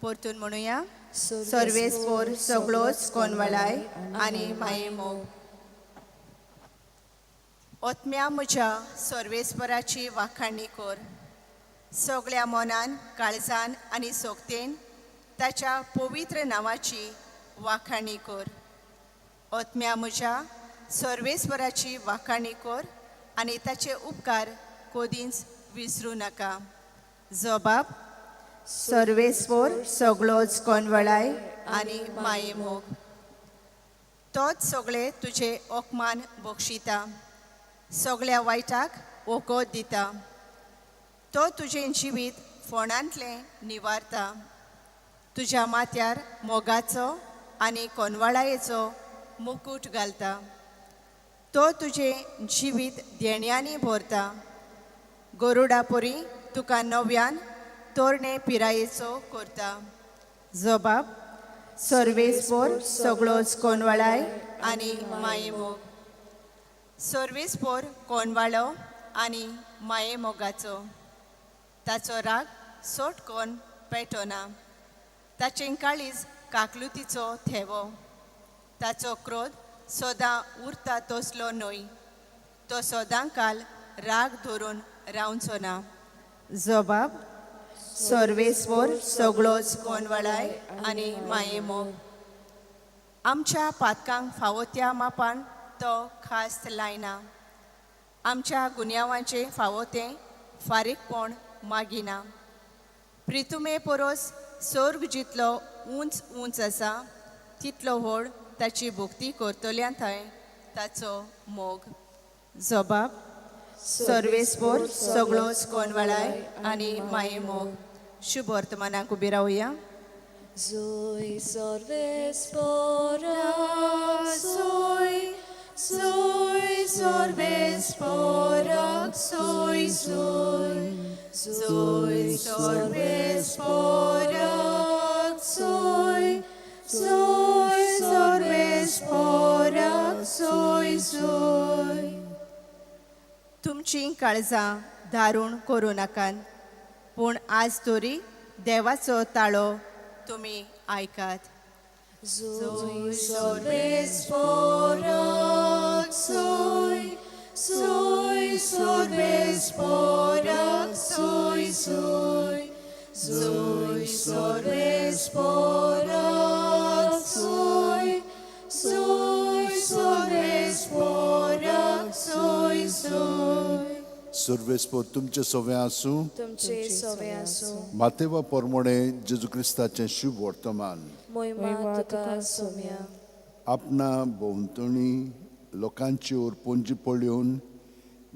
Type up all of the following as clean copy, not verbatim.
परतून म्हणूया, सर्वेस्पोर सगळोच कोनवळाय आनी माये मोग. ओतम्या म्हज्या सर्वेस्पराची वाखाणणी कर. सगळ्या मनान, काळजान आनी सोगतेन ताच्या पवित्र नांवाची वाखाणणी कर. ओतम्या म्हज्या सर्वेस्पराची वाखाणणी कर आनी ताचे उपकार कोदींच विसरूं नाका. जबाब, सर्वेस्पोर सगळोच कोनवळाय आनी माये मोग. तोच सगळे तुजे ओकमान बक्षिता, सगळ्या वायटाक वखद दिता. तो तुजें जिवीत फोंडांतलें निवारता. तुज्या माथ्यार मोगाचो आनी कोनवळायेचो मुकूट घालता. तो तुजें जिवीत देण्यांनी भरता. गरुडा परी तुका नव्यान तोरणे पिरायेचो करता. जबाब, सर्वेस्पोर सगळोच कोनवळाय आनी माये मोग. सर्वेस्पोर कोनवाळो आनी माये मोगाचो. ताचो राग सोट कोन पेटोना. ताचें काळीज काकलुतीचो थेवो. ताचो क्रोध सोदां उरता तसलो न्हय. तो सोदांकाल राग धरून रावचो ना. जबाब, सर्वेस्पोर सगळोच कोनवळाय आनी माये मोग. आमच्या पातकांक फावो त्या मापान तो खास्त लायना. आमच्या गुन्यांवांचे फावो तें फारीकपण मागिना. प्रितुमे परोस सर्ग जितलो उंच उंच आसा, तितलो व्हड ताची भोक्ती करतल्यां थंय ताचो मोग. जबाब, सर्वेस्पोर सगळोच कोनवळाय आनी माये मोग. शुभ वर्तमानाक उबी रावया. Zoe sorvespora, Zoe, Zoe sorvespora, Zoe, Zoe, Zoe sorvespora, Zoe, Zoe sorvespora, Zoe, Zoe. तुमची काळजां दारूण करूं नाकात, पूण आज तरी देवाचो ताळो तुमी आयकात. Zoe sorvespora, Zoe, Zoe sorvespora, Zoe, Zoe, Zoe sorvespora, Zoe, Zoe sorvespora, Zoe, Zoe. सर्वेस्पोर तुमचे सोवे आसूं. तुमचे सोवे आसूं. मातेवा पोरमोणे जेजू क्रिस्ताचें शुभ वर्तमान. मोहिमा तुका सोम्या. आपणा भोंवतणी लोकांची ओर पोंजी पळोवन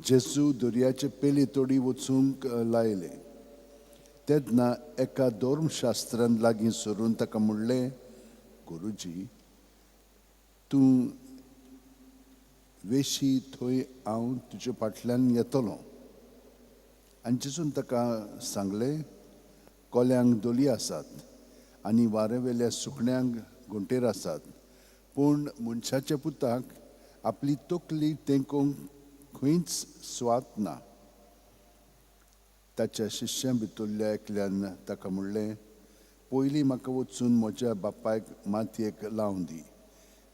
जेजू दर्याचे पेली तोडी वचूंक लायले. तेन्ना एका धर्मशास्त्रान लागीं सरून ताका म्हणलें, गुरुजी, तूं वेशी थंय हांव तुजे फाटल्यान येतलों. आनी जेजून ताका सांगलें, कोल्यांक दोली आसात आनी वारेवेल्या सुकण्यांक घुंटेर आसात, पूण मनशाच्या पुताक आपली तकली तेंकोंक खंयच सुवात ना. ताच्या शिश्यां भितरल्या एकल्यान ताका म्हणलें, पयलीं म्हाका वचून म्हज्या बापायक मातयेक लावन दी.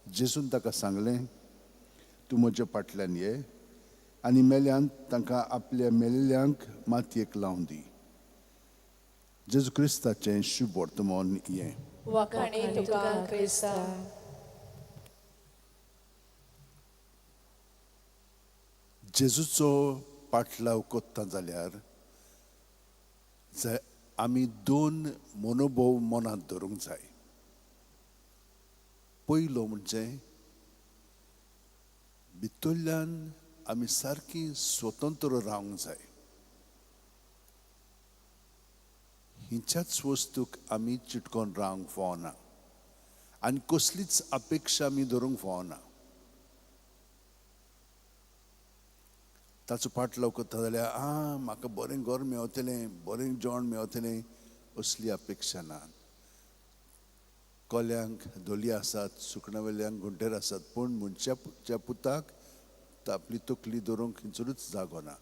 जेजून ताका सांगलें, तूं म्हज्या फाटल्यान ये आनी मेल्यान तांकां आपल्या मेलिल्ल्यांक मातयेक लावन दी. जेजू क्रिस्ताचें शुभ वर्तमान हें. वाखाणी तुका क्रिस्ता. जेजूचो पाटलाव कोत्ता जाल्यार आमी दोन मनोभव मनांत धरूंक जाय. पयलो म्हणजे भितरल्यान आमी सारकी स्वतंत्र रावंक जाय. हिंच्याच वस्तूक आमी चिटकोन रावंक फावना आनी कसलीच अपेक्षा आमी धरूंक फावना. ताचो पाटलाव करता जाल्यार म्हाका बरें घर मेवतलें, बरें जेवण मेवतलें, असली अपेक्षा ना. कोल्यांक दोली आसात, सुकण्या वेल्यांक घुंटेर आसात, पूण मनशाच्या पुताक आपली तकली धरूंक खंयसरूच जागो ना.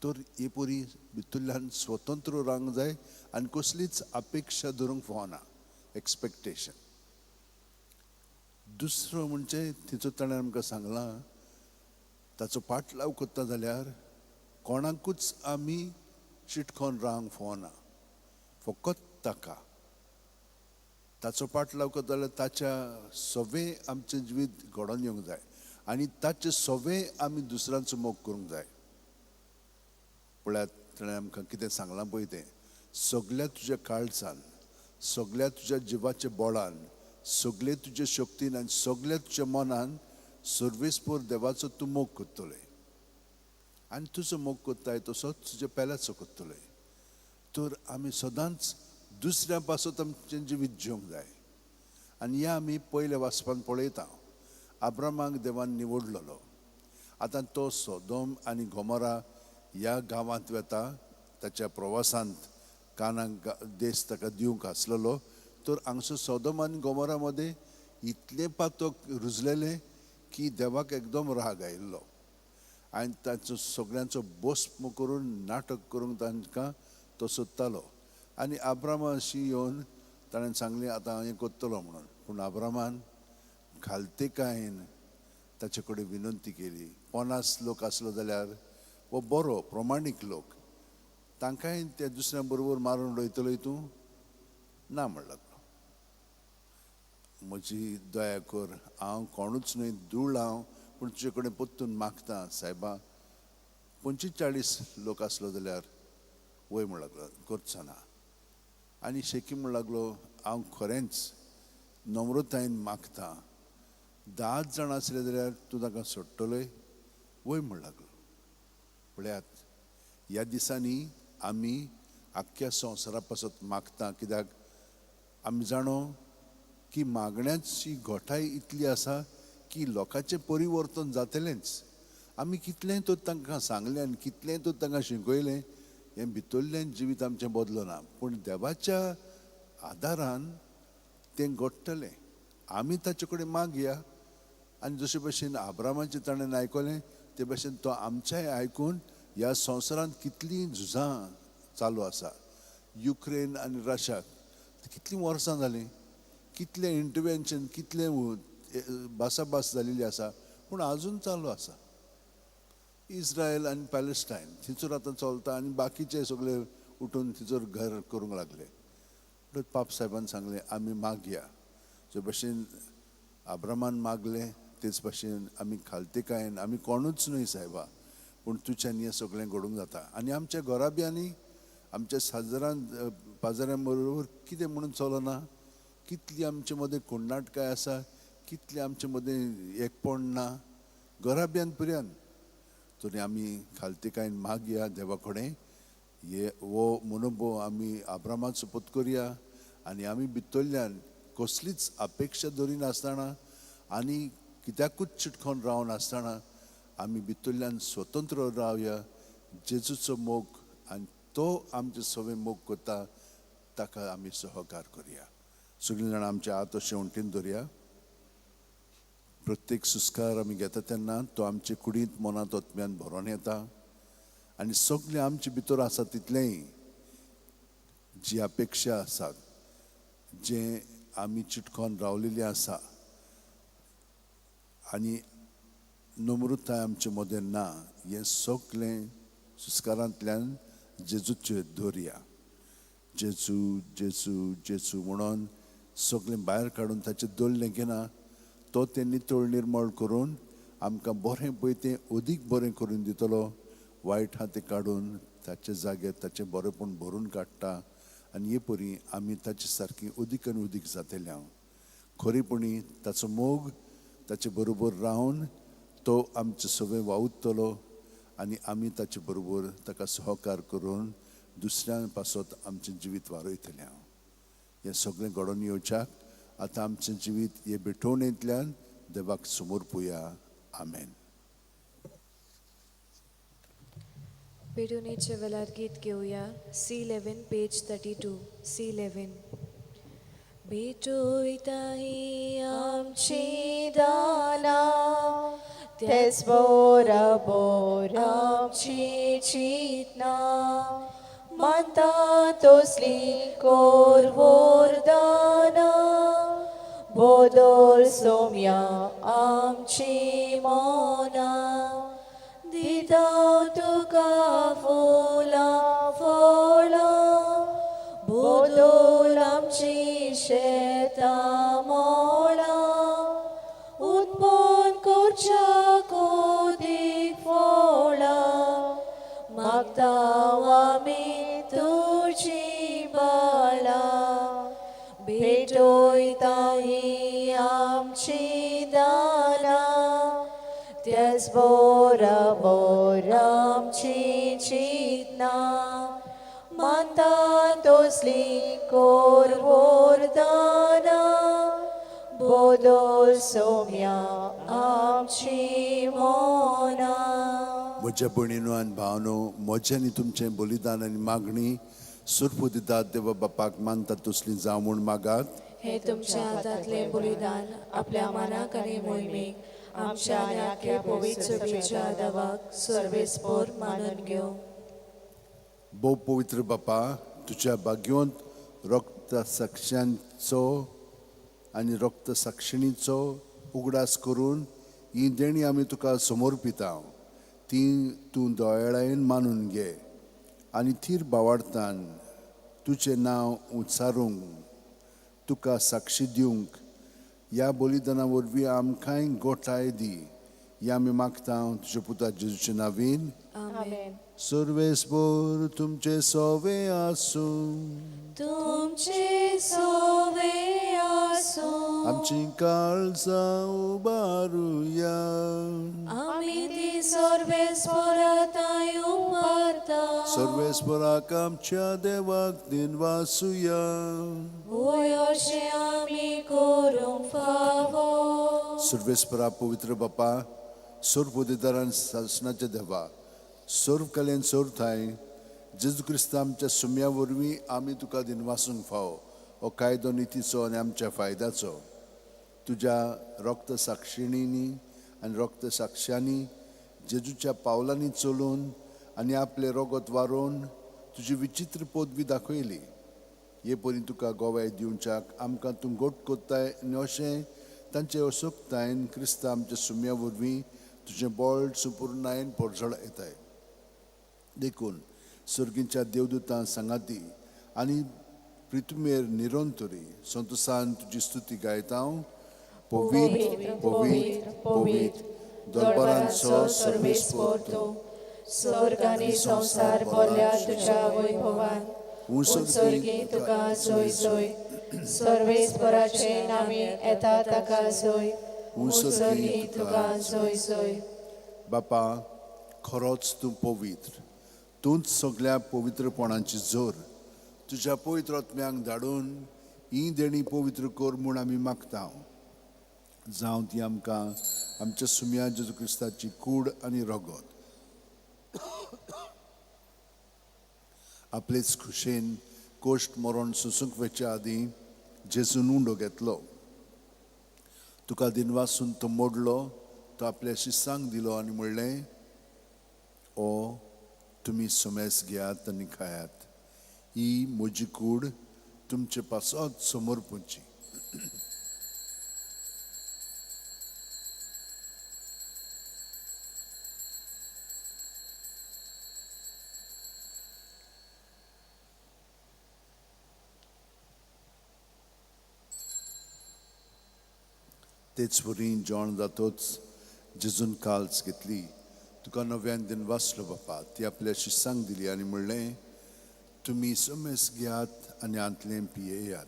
तर हे परी भितरल्यान स्वतंत्र रावंक जाय आनी कसलीच अपेक्षा धरूंक फावना एक्सपेक्टेशन. दुसरो म्हणजे तिचो ताणें आमकां सांगलां ताचो पाटलाव करता जाल्यार कोणाकूच आमी चिटकोन रावंक फावना, फकत ताका. ताचो पाटलाव करता जाल्यार ताच्या सवें आमचें जिवीत घडोवन येवंक जाय आनी ताचे सवें आमी दुसऱ्यांचो मोग करूंक जाय. पळयात ताणें आमकां कितें सांगलां पळय तें, सगळ्या तुज्या काळजान, सगळ्या तुज्या जिवाच्या बोळान, सगळे तुज्या शक्तीन आनी सगळ्या तुज्या मनान सर्वेस्पर देवाचो तूं मोग करतले. आनी तुजो मोग करताय तसोच तुज्या पेल्याचो करतले. तर आमी सदांच दुसऱ्या पासत आमचें जिवीत जिवंक जाय. आनी हें आमी पयल्या वाचपान पळयता. अब्रामाक देवान निवडलेलो. आतां तो सोदोम आनी गोमोरा ह्या गांवांत वेता ताच्या प्रवासांत कानाक देश ताका दिवंक आसलेलो. तर हांगसर सोदोम आनी गोमोरा मदें इतले पातक रुजलेले की देवाक एकदम राग आयिल्लो आनी ताचो सगळ्यांचो भस्म करून नाटक करूंक तांकां तो सोदतालो. आनी अब्रामा अशी येवन ताणें सांगलें आतां हांव हें करतलो म्हणून. पूण अब्रामान खालतेकायेन ताचे कडेन विनंती केली. 50 लोक आसलो जाल्यार वो बरो प्रमाणीक लोक, तांकांय त्या दुसऱ्या बरोबर मारून उडयतलो तूं? ना म्हणला. म्हजी दया कर, हांव कोणूच न्हय, धूळ हांव, पूण तुजे कडेन परतून मागता सायबा. 45 लोक आसलो जाल्यार वय म्हण लागलो, करचो ना. आनी शेकी म्हण लागलो, हांव खरेंच नम्रतायेन मागता, 10 जाण आसले जाल्यार तूं ताका सोडटलोय? वय म्हण लागलो. पळयात, ह्या दिसांनी आमी आख्ख्या संवसारा पासत मागता, कित्याक आमी जाणो की मागण्याची घोटाय इतली आसा की लोकांचें परिवर्तन जातलेंच. आमी कितलेंय तर तांकां सांगलें आनी कितलेंय तर तांकां शिकयलें, हें भितरलें जिवीत आमचें बदलना. पूण देवाच्या आदारान तें घडटलें. आमी ताचे कडेन मागया आनी जशे भशेन अब्रामाचें ताणें आयकलें ते भशेन तो आमचेंय आयकून ह्या संवसारांत कितलीं झुजां चालू आसा. युक्रेन आनी रशियाक कितलीं वर्सां जालीं, कितलें इंटरवेन्शन, कितलें भासाभास जालेली आसा, पूण आजून चालू आसा. इस्रायल आनी पॅलेस्टायन थिचूर आतां चलता आनी बाकीचे सगळे उठून थिचूर घर करूंक लागले. पाप साहेबान सांगलें आमी मागया. जे भशेन अब्रामान मागलें तेच भशेन आमी खालतेकायेन, आमी कोणूच न्हय सायबा, पूण तुज्यान हें सगळें घडोवंक जाता. आनी आमच्या घोराब्यांनी, आमच्या साजारान पाजाऱ्यां बरोबर कितें म्हणून चलना, कितली आमचे मदें कुण्णाटकाय आसा, कितली आमचे मदें एकपण ना घोराब्यान पर्यंत. तरी आमी खालतेकायेन मागया देवा कडेन, हे वो मनोभव आमी अब्रामाचो पत्करया आनी आमी भितरल्यान कसलीच अपेक्षा धरिनासतना आनी कित्याकूच चिटकोन रावनासतना आमी भितरल्यान स्वतंत्र रावया. जेजूचो मोग आनी तो आमचे सवें मोग करता ताका आमी सहकार करया. सगळीं जाणां आमच्या हात शेवंटीन धरया. प्रत्येक सुस्कार आमी घेता तेन्ना तो आमचे कुडींत मनांत आत्म्यान भरोन येता आनी सगळें आमचे भितर आसा तितलेंय जी अपेक्षा आसात, जें आमी चिटकोन रावलेलीं आसा आनी नम्रताय आमचे मदें ना, हें सगळें सुस्कारांतल्यान जेजूचेर धरया. जेजू जेजू जेजू म्हणून सगळें भायर काडून ताचें दळणें घेना. तो तें नितळ निर्मळ करून आमकां बरें पळय तें अदीक बरें करून दितलो. वायट आहा तें काडून ताचे जाग्यार ताचें बरेंपण भरून काडटा आनी हे परी आमी ताचे सारकीं अदीक आनी अदीक जातले. हांव खरेपणी ताचो मोग ताचे बरोबर रावन तो आमचे सवें वावुरतलो आनी आमी ताचे बरोबर ताका सहकार करून दुसऱ्यां पासत आमचें जिवीत वाडयतले. हांव हें सगळें घडोवन येवच्याक आतां आमचें जिवीत हे भेटोवणेंतल्यान देवाक समोर पळोवया. आमेन. पेडुनीचे वेळार गीत घेवया. C11 page 32. C11. भेटोयता ही आमची दाना तेच बोरा बोरा आमची चितना मानता तोसली कोर वरदाना बोदोल सोम्या आमची मोना दिता तुका फुला फळा बोदोल आमची शेता मोळा उत्पन्न करच्या कोदीक फळा मागताव आमी तुजी बाळा भेटोयता ही आमची दाना तेच बोरा बोरा आमची चितना मानता तोसली कोर वरदाना बोदोल सोम्या आमची मोना. म्हज्या भयणीनो आनी भावनो, म्हजें आनी तुमचें बलिदान आनी मागणी सुरपू दितात देवा बापाक मानता तसली जावं म्हूण मागात. हे तुमच्या हातांतले बलिदान आपल्या मनाक आनी मोहिमेक आमच्या आनी आख्या पवित्र सभेच्या देवाक सर्वेस्पोर मानून घेवं. भोव पवित्र बापा, तुज्या भाग्योंत रक्त साक्षांचो आनी रक्त साक्षिणीचो उगडास करून ही देणी आमी तुका समर्पिता. ती तूं दोळायेन मानून घे आनी थीर बावार्थान तुजें नांव उच्चारूंक तुका साक्षी दिवंक ह्या बलिदाना वरवीं आमकांय गोठाय दी. ही आमी मागता तुज्या पुता जेजूच्या नांवीन. आमेन. सर्वेस्पोर तुमचे सोवे आसूं, तुमचे सोवे आसूं आमची काळजां उबारुया. आमी ती सर्वेस्पोराताय उबारता. सर्वेस्पराक आमच्या देवाक दिनवासुया. होय अशें आमी करूंक फावो. सर्वेस्परा पवित्र बापा, सोरपोदिदारान शासनाच्या देवा, सोर्व कलेन सोरथाय जेजू क्रिस्त आमच्या सुम्या वरवीं आमी तुका दिनवासूंक फावो. हो कायदो नितीचो आनी आमच्या फायद्याचो. तुज्या रक्त साक्षिणींनी आनी रक्त साक्षांनी जेजूच्या पावलांनी चलून आनी आपले रगत वारोवन तुजी विचित्र पदवी दाखयली. हे परी तुका गोवाय दिवच्याक आमकां तूं गोट कोत्ताय आनी अशें तांचे असोक्तायेन क्रिस्त आमच्या सुम्या वरवीं तुजें बोळ सुपूर्णायेन पोरजळ येताय. देखून सर्गींच्या देवदूतां सांगाती आनी पृथ्वीर निरंतरी संतोषान तुजी स्तुती गायता. पवित्र पवित्र पवित्र दरबारांचो सर्वेस्पोर तूं. स्वर्ग आनी संसार भरल्या तुज्या वैभवान. उत्सर्गी तुका सोय सोय. सर्वेस्पराचे नामी येता ताका सोय. उत्सर्गी तुका सोय सोय. बापा, खरोच तूं पवित्र. तूंच सगळ्या पवित्रपणाची जोर. तुज्या पवित्र आत्म्यांक धाडून ही देणी पवित्र कर म्हूण आमी मागता. जावं ती आमकां आमच्या सुम्या जेजू क्रिस्ताची कूड आनी रगत आपलेच खुशेन कोश्ट मरण सुसूंक वयच्या आदीं जेजून उंडो घेतलो. तुका दिनवासून तो मोडलो, तो आपल्या शिसांक दिलो आनी म्हणलें, ओ तुमी सुमेस घेयात आनी खायात. ही म्हजी कूड तुमचे पासत समर्पूची. तेच वरीं जेवण जातोच जेजून काल्स घेतली. तुका नव्यान दिन वाचलो बापा. ती आपल्या शिसांक दिली आनी म्हणलें, तुमी सुमेस घेयात आनी आंतलें पियेयात.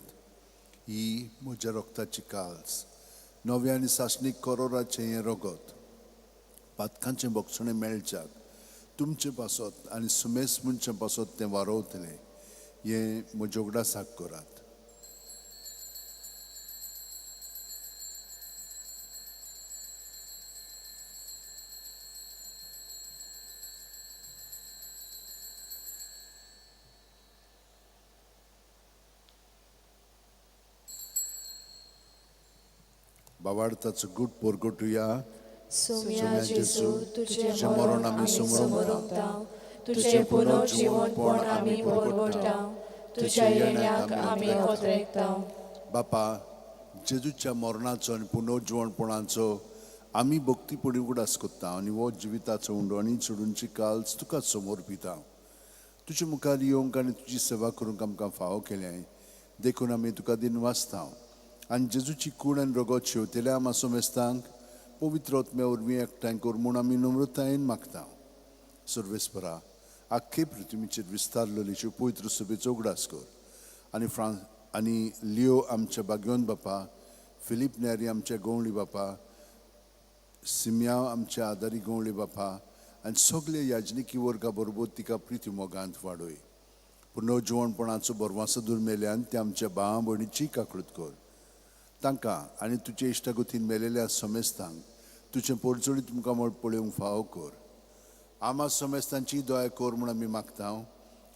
ही म्हज्या रक्ताची काल्स, नव्या आनी सासणीक करोराचें हें रगत. पातकांचें भक्षणें मेळच्याक तुमचे पासत आनी सुमेस मनचे पासत तें वारोवतलें. हें म्हज्या उगडासाक करात. बावार्थाचो गूट पोरगोटुया. सोम्या जेजू तुझे तुझे मरण आमी समोरूंक दाव, तुझे पुनर्जीवनपण आमी परगटाव, तुझ्या येण्याक आमी ओतरेकताव. बापा, जेजूच्या मरणाचो आनी पुनर्जीवनपणाचो आमी भक्तीपणी उगडास कोत्ता आनी हो जिविताचो उंडवणी सोडूनची काल्स तुका समोर पिता. तुजे मुखार येवंक आनी तुजी सेवा करूंक आमकां फावो केल्याय देखून आमी तुका दिन वाचता आनी जेजूची कूड आनी रगत शेवतेल्या आमासो मेस्तांक पवित्र आत्म्या वरवीं एकठांय कर म्हूण आमी नम्रतायेन मागता. सर्वेस्परा, आख्खे पृथ्वीचेर विस्तारलेल्यो पवित्र सभेचो उगडास कर आनी लिओ आमच्या भाग्यवन बापा, फिलीप नेरी आमच्या गवळी बापा, सिम्याव आमच्या आदारी गवळी बापा आनी सगळे याजनिकी वर्गा बरोबर तिका प्रिती मोगांत वाडय. पुनर्जीवनपणाचो बरवासो दूर मेल्यान ते आमच्या भावा भयणीची काकळूत कर. तांकां आनी तुजे इश्टागतीन मेलेल्या समेस्तांक तुजें परजोडी तुमकां पळोवंक फावो कर. आमा समेस्तांची दया कर म्हूण आमी मागता.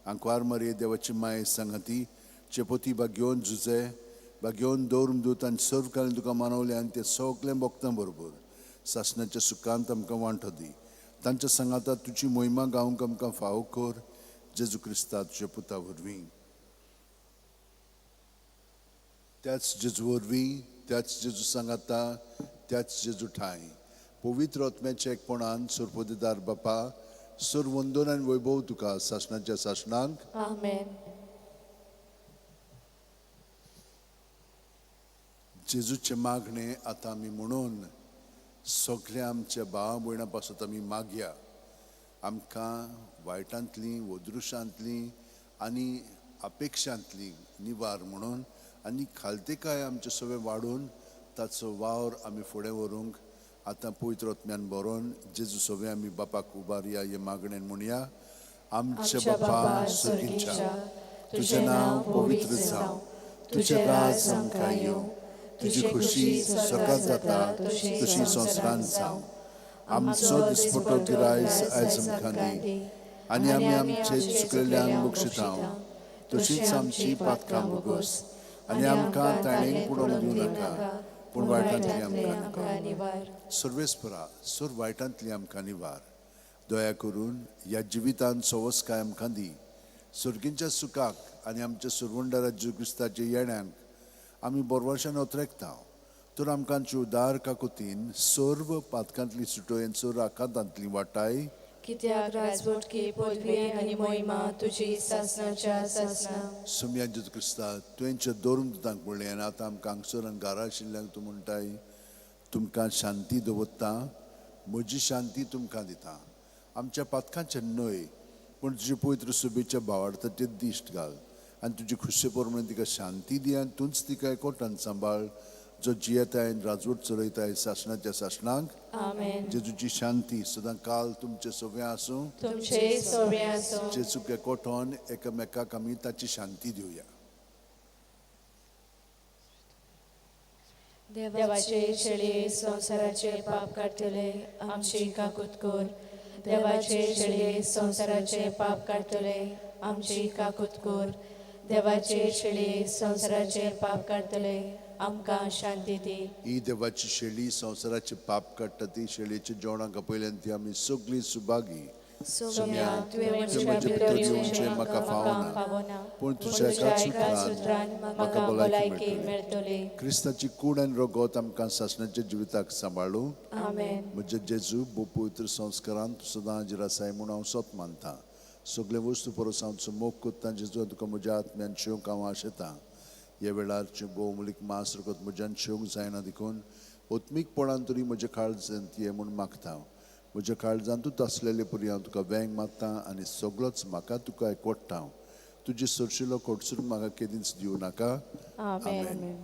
आंकवार मारये देवाची माय संगती चेपोती भाग्योन झुजे भाग्योन दौरून दूत आनी सर्व काळीन तुका मानवले आनी ते सगळे भक्तां बरोबर सासणाच्या सुखांत आमकां वांटो दी. तांच्या सांगाता तुजी मोहिमा गावंक आमकां फावो कर. जेजू क्रिस्ता तुज्या पुता वरवीं, त्याच जेजू वरवीं, त्याच जेजू सांगाता, त्याच जेजू ठाय पवित्र आत्म्याच्या एकपणान सुरपदीदार बापा, सुरवंदन आनी वैभव तुका सासणाच्या सासणांक. आमेन. जेजूचे मागणे आतां आमी म्हणून सगळ्या आमच्या भावा भयणां पासत आमी मागया. आमकां वायटांतली वदृशांतली आनी अपेक्षांतली निवार म्हणून आनी खालतेकाय आमचे सगळे वाडून ताचो वावर आमी फुडें व्हरूंक आतां पवित्र आत्म्यान बरोवन जेजू सगळे आमी बापाक उबारया हे मागणेन म्हणया. आमचे बापा सुर्गीच्या, तुजें नांव पवित्र जावं, तुजें राज आमकां येवं, तुजी खुशी स्वर्गांत जाता तशी संवसारांत जावं. आमचो दिसपटो गिरायज आयज आमकां दी आनी आमी आमचे चुकलेल्यांक बक्षितांव, तशींच आमची पातकां बोगोस आनी आमकां ताणें पडोवंक दिवं नाका, पूण वायटांतली आमकां निवार. सर्वेस्परा, सोर वायटांतली आमकां निवार. दया करून ह्या जिवितांत सवस्काय आमकां दी. सुर्गींच्या सुखाक आनी आमच्या सुरवंडा जेजू क्रिस्ताच्या येण्याक आमी बरवर्शान ओतरेकता. तर आमकां उदार काकुतीन सर्व पातकांतली सुटोयन सोर आकांतांतली वाटाय. कित्याक राजवटकी पदवी आनी मोहिमा तुजी सासणाच्या सासणा. सुम्या जेजू क्रिस्ता, तुवेंचे दवरून दितांक पडलें आनी आतां आमकां हांगसर आनी घरा आशिल्ल्यांक तूं म्हणटाय तुमकां शांती दवरता, म्हजी शांती तुमकां दिता. आमच्या पातकांचे न्हय पूण तुजे पवित्र सुबेच्या भावार्थाचेर दिश्ट घाल आनी तुजी खुशी प्रमाणे तिका शांती दी आनी तूंच तिका एकवटान सांबाळ जो जियेताय आनी राजवट चलयताय सासणाच्या सासणांक. आमेन. जेजूची शांती सदां काल तुमचे सगळे आसूं. तुमचे सगळे आसूं. जेजूक एकवटोन एकामेकाक आमी ताची शांती दिवया. देवाचे शेळये संसाराचे पाप काडटले आमची काकूत कर. देवाचे शेळये संसाराचे पाप काडटले आमची काकूत कर. देवाचे शेळये संसाराचे पाप काडटले आमकां शांती दी. ही देवाची शेळी संवसाराचे पाप काडटा ती शेळयेच्या जेवणाक आपयल्यान ती आमी सगळीं सुभागी. सोम्या तुवें म्हजे म्हज्या भितर भितर येवचें म्हाका फावना, पूण तुज्या एका सुत्रान म्हाका भलायकी मेळटली. क्रिस्ताची कूड आनी रगत आमकां सासणाच्या जिविताक सांबाळूं. आमेन. म्हजे जेजू भोव पवित्र संस्कारांत तूं सदां हाजीर आसाय म्हूण हांव सोत मानतां. सगळे वस्तू परस हांव तुजो मोग कोत्तां. जेजू तुका म्हज्या आत्म्यान शेवंक हांव आशेतां. ह्या वेळार भोवमुलीक मास रगत म्हज्यान शेवंक जायना देखून ओत्मीकपणान तरी म्हज्या काळजांत ये म्हूण मागता. म्हज्या काळजांतूच आसलेले परी हांव तुका वेंग मागतां आनी सगळोच म्हाका तुका एकवटता. तुजे सरशिलो खोडसूर म्हाका केदींच दिवं नाका. आमेन.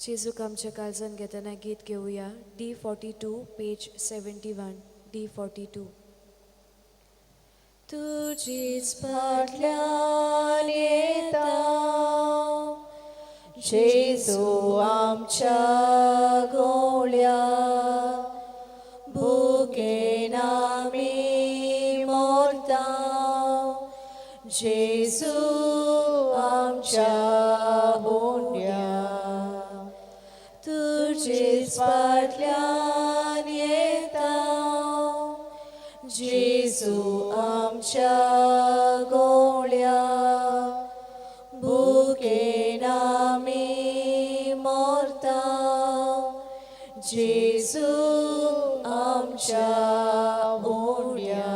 जेजूक आमच्या काळजान घेतना गीत घेवया. D42 page 71. D42. तुजीच फाटल्यान येता जेजू आमच्या गोळ्या, भुकेन आमी मोरता जेजू आमच्या हुंड्या. तुजीच फाटल्यान जेजू आमच्या गोळ्या भुकेन आमी मोरता जेजू आमच्या ओड्या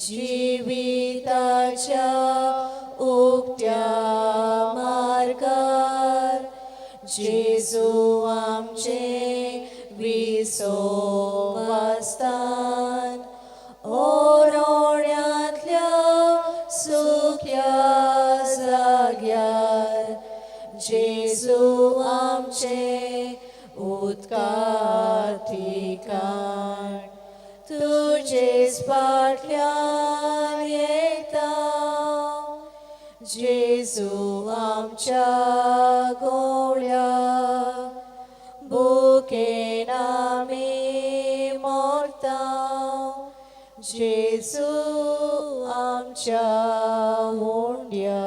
जिविताच्या उक्त्या मार्गार जेजू आमचे विसोवास्तान ओरोण्यांतल्या सुख्या जाग्यार जेजू आमचे उदकार ठिकाण तुजेच फाटल्यान येता जेजू आमच्या गोळ्या भुकेन आमी मोरता जेजू आमच्या ओंड्या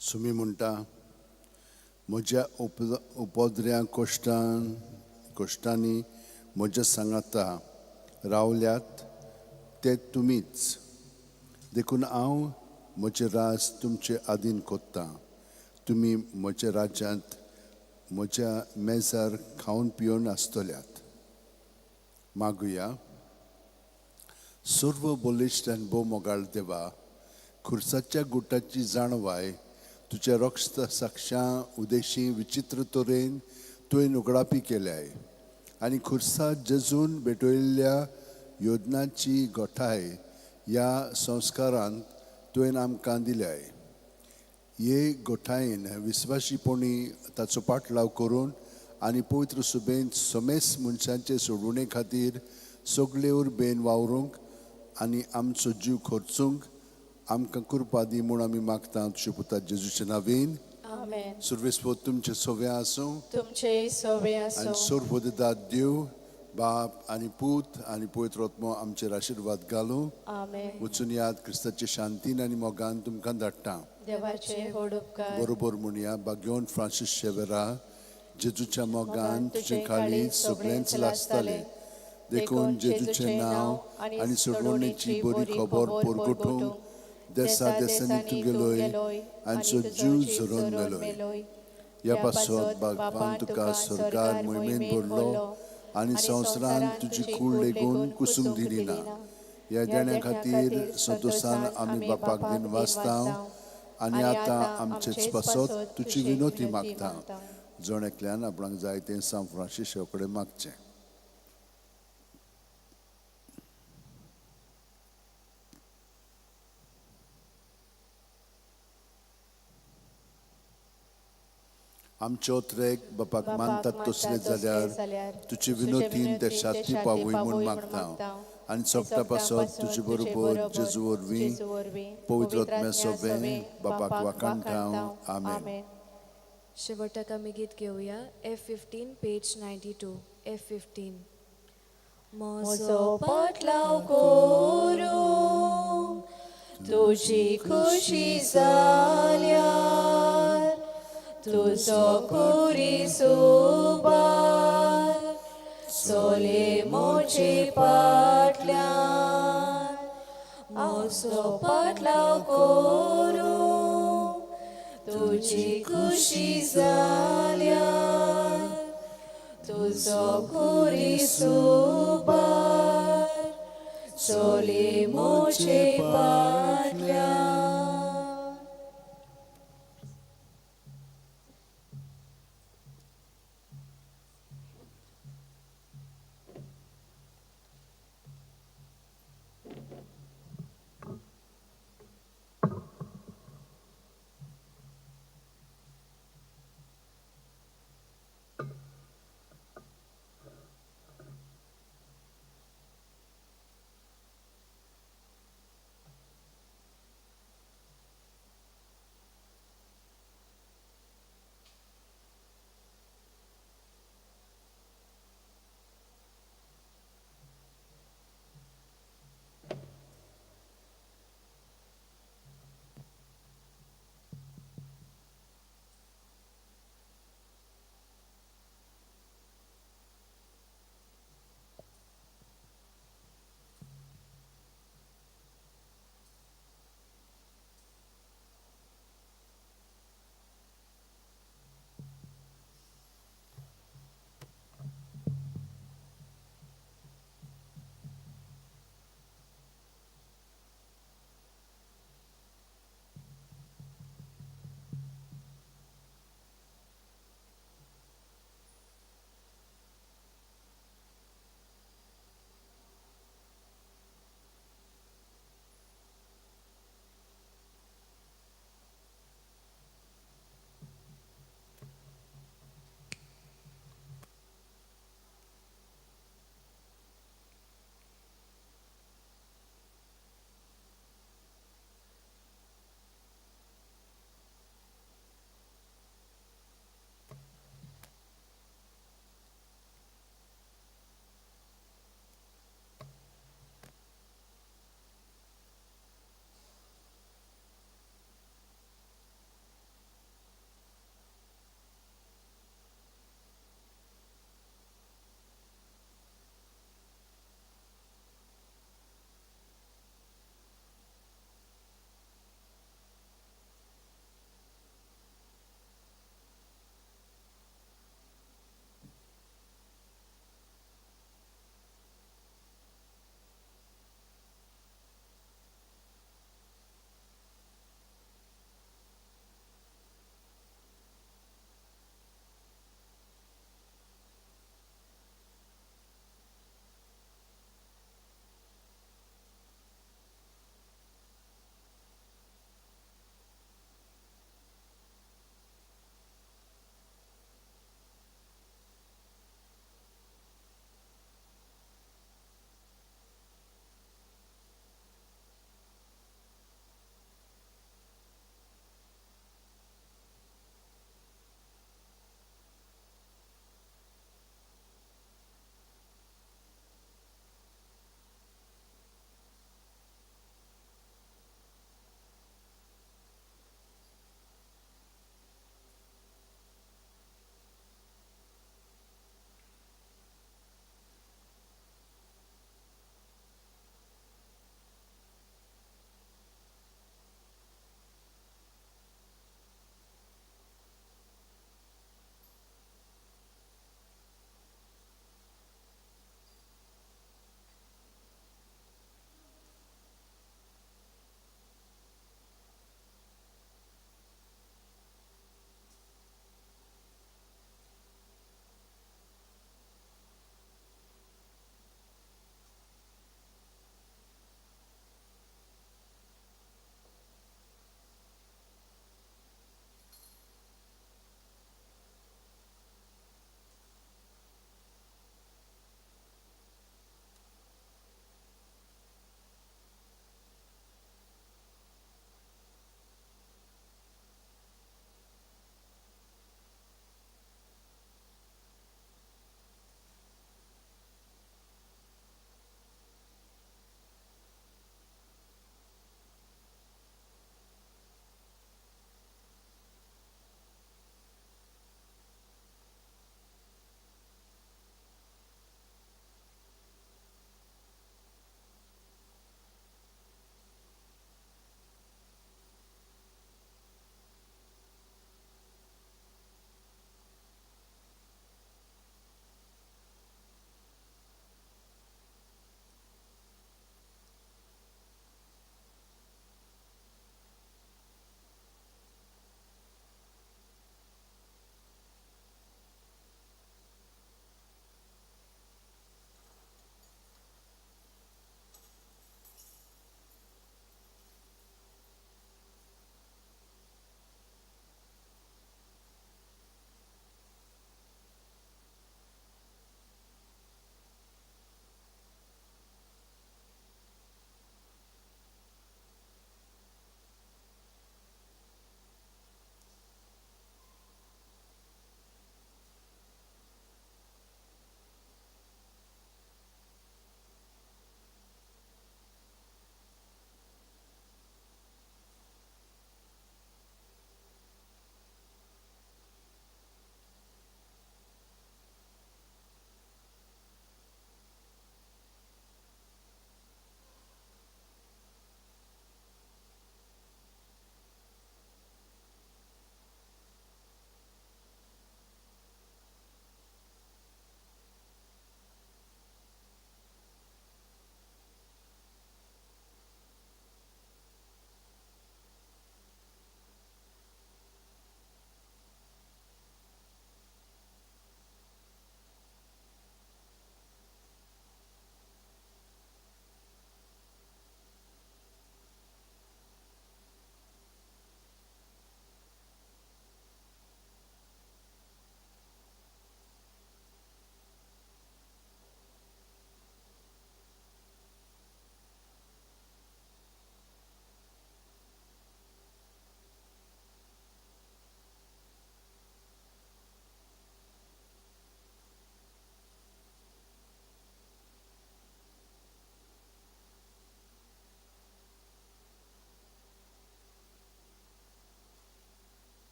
सुमी म्हणटा म्हज्या उपद्र्या कोश्टांनी म्हज्या सांगाता रावल्यात ते तुमीच देखून हांव म्हजें राज तुमचे आदीन कोत्ता तुमी म्हज्या राज्यांत म्हज्या मेजार खावन पिवन आसतल्यात मागुया सर्व बलिश्ट आनी भोव मोगाळ देवा खुर्साच्या गुटाची जाणवाय तुझ्या रक्त साक्षां उदेशी विचित्र तरेन तुवें उगडापी केल्याय आनी खुर्सा जजून भेटयल्ल्या योजनाची गोठाय ह्या संस्कारांत तुवें आमकां दिल्याय हे गोठायेन विस्वाशीपणी ताचो पाटलाव करून आनी पवित्र सुबेन समेस मनशांचे सोडवणे खातीर सगळे उर्बेन वावरूंक आनी आमचो जीव खर्चूंक आमकां कृपा दी म्हूण आमी मागता तुजे पुता जेजूच्या नांवेन आमेन सर्वेस्पो तुमचे सोवे आसूं तुमचे सोवे आसूं आनी सर्वोदिता देव बाप आनी पूत आनी पवित्र आत्मो आमचेर आशिर्वाद घालूं आमेन वचून याद क्रिस्ताचे शांतीन आनी मोगान तुमकां धाडटा देवाचे व्हड उपकार बरोबर म्हणया बाग्योन फ्रांसीस शेवेरा जेजूच्या मोगान तुजें काळीज सगळ्यांच लासतालें देखून जेजूचें नांव आनी सोडवणेची बरी खबर परगटूंक देसा देसांनी तुगेलोय आनी जीव झरोन मेलोय ह्या पासत भगवान तुका सरकार मोहिमेन भरलो आनी संवसारान तुजी कूड लेगून कुसूम दिली ना ह्या देण्या खातीर संतोशान आमी बापाक दिन वाचता आनी आतां आमचेच पासत तुजी विनोती मागता जण एकल्यान आपणाक जाय तें सान फ्रांसीस कडेन मागचें आमचे ओत्रेक बापाक मानतात तसले जाल्यार तुजी विनोतीन ते शांती पावय म्हूण मागता आनी सोपता पासत तुजे बरोबर जेजू वरवीं पवित्र आत्म्या सोबे बापाक वाखाणटा आमेन शेवटाक आमी गीत घेवया F15 पेज 92 F15 म्हजो पाटलाव करूं तुजी खुशी जाल्यार तुजो कुरी सुबार सोले मोचे फाटल्यान मोसो पाटलाव कोरू तुजी खुशी जाल्यार तुजो गोरी सुबार चोले मोचे फाटल्यान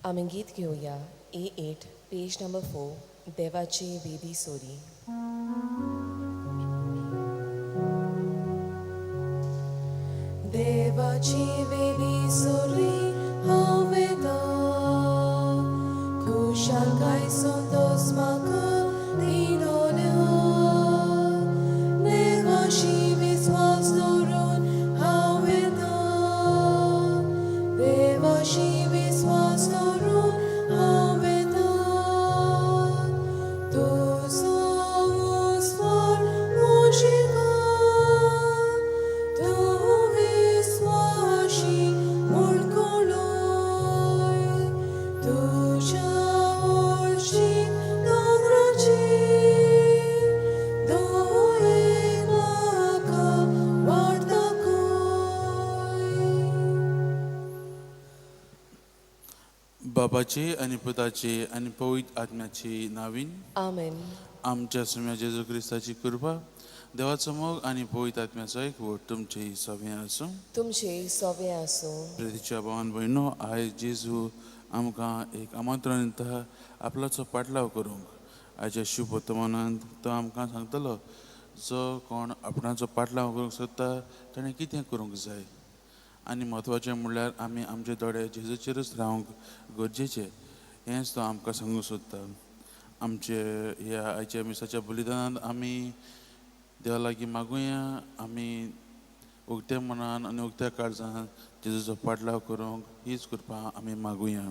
आम्ही गीत घेऊया A8 पेज नंबर 4 देवाची वेदी सोरी. देवाची वेदी सोरी हावेदा खुशाल काय संतोष म्हाका दिलोल्या देवाची विश्वास दवरून हावेदा देवाची विश्वास दवरून हावेदा तुजो उस्वार मोशिका बाबाचे आणि पुताचे आणि पवित्र आत्म्याचे नावीन आमेन. आमच्या सम्या जेजू क्रिस्ताची कृपा देवाचो मोग आणि पवित्र आत्म्याचो एक वोट तुमचे सगळे आसूं. तुमचे सोवे आसूं. प्रितीच्या भावान भयणो आयज जेजू आमकां एक आमंत्रण दिता आपल्याचो पाटलाव करूंक. आयच्या शुभ वर्तमानांत तो आमकां सांगतलो जो कोण आपणाचो पाटलाव करूंक सोदता ताणें कितें करूंक जाय. आनी म्हत्वाचें म्हणल्यार आमी आमचे दोळे जेजूचेरच रावंक गरजेचें हेंच तो आमकां सांगूंक सोदता. आमचे ह्या आयच्या मिसाच्या बलिदानांत आमी देवा लागीं मागुया आमी उक्त्या मनान आनी उक्त्या काळजान जेजूचो पाटलाव करूंक हीच कृपा आमी मागुया.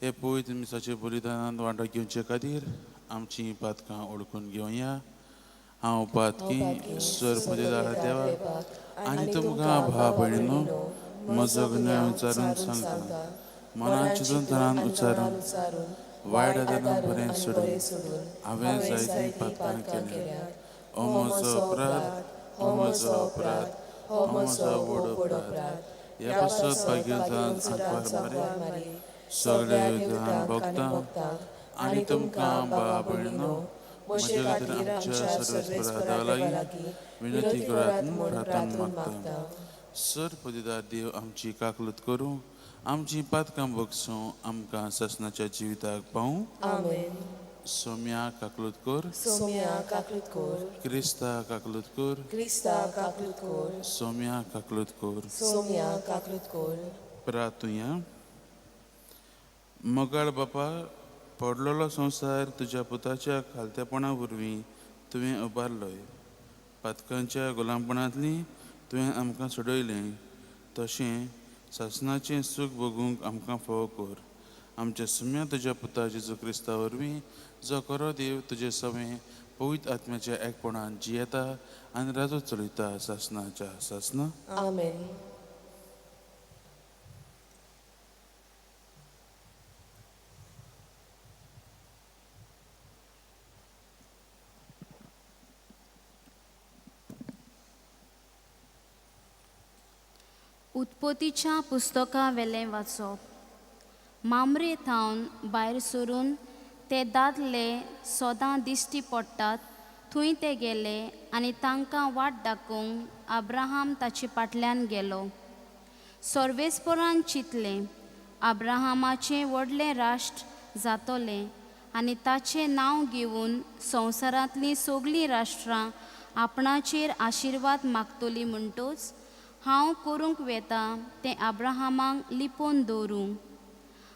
हे पवित्र मिसाचे बलिदानांत वांटो घेवचे खातीर आमची पातकां ओळखून घेवया. हांव पातकी सर पदेदार देवा आनी तुमकां भाव भयणीनो म्हजो गुन्यांव उच्चारून सांगता. मनान चिंतून तरान उच्चारून वायट आदारान बरें सोडून हांवें जायतीं पातकां केल्यां. हो म्हजो अपराध, हो म्हजो अपराध, हो म्हजो व्हड अपराध. ह्या पासत भाग्यवान आंतवार मारी सगळ्या युद्धान भोगता आनी तुमकां भाव भयणीनो म्हजे खातीर आमच्या सर्वेस्परा लागीं विनंती करात म्हूण प्रार्थना मागता. सर पदीदार देव आमची काकलूत करूं आमची पातकां भोगसूं आमकां ससनाच्या जिविताक पावूं. आमेन. सोम्या काकलूत कर. सोम्या काकलूत कर. क्रिस्ता काकलूत कर. क्रिस्ता काकलूत कर. सोम्या काकलूत कर. सोम्या काकलूत कर. प्रार्थुया. मोगाळ बापा पडलेलो संवसार तुज्या पुताच्या खालतेपणा वरवीं तुवें उबारलोय. पातकांच्या गुलामपणांतली तुवें आमकां सोडयलें तशें सासणाचें सूख भोगूंक आमकां फोव कर. आमच्या सुम्या तुज्या पुता जेजू क्रिस्ता वरवीं जो खरो देव तुजे सवें पवित्र आत्म्याच्या एकपणान जियेता आनी राजो चलयता सासणाच्या सासना. आमेन. उत्पत्तीच्या पुस्तका वेलें वाचप. मामरे थावन भायर सरून ते दादले सोदां दिश्टी पडटात थंय ते गेले आनी तांकां वाट दाखोवंक अब्राहाम ताचे फाटल्यान गेलो. सर्वेस्परान चिंतलें अब्राहामाचें व्हडलें राष्ट्र जातलें आनी ताचें नांव घेवन संवसारांतलीं सगळीं राष्ट्रां आपणाचेर आशिर्वाद मागतलीं म्हणटच हांव करूंक वेता तें अब्राहामाक लिपोवन दवरूं.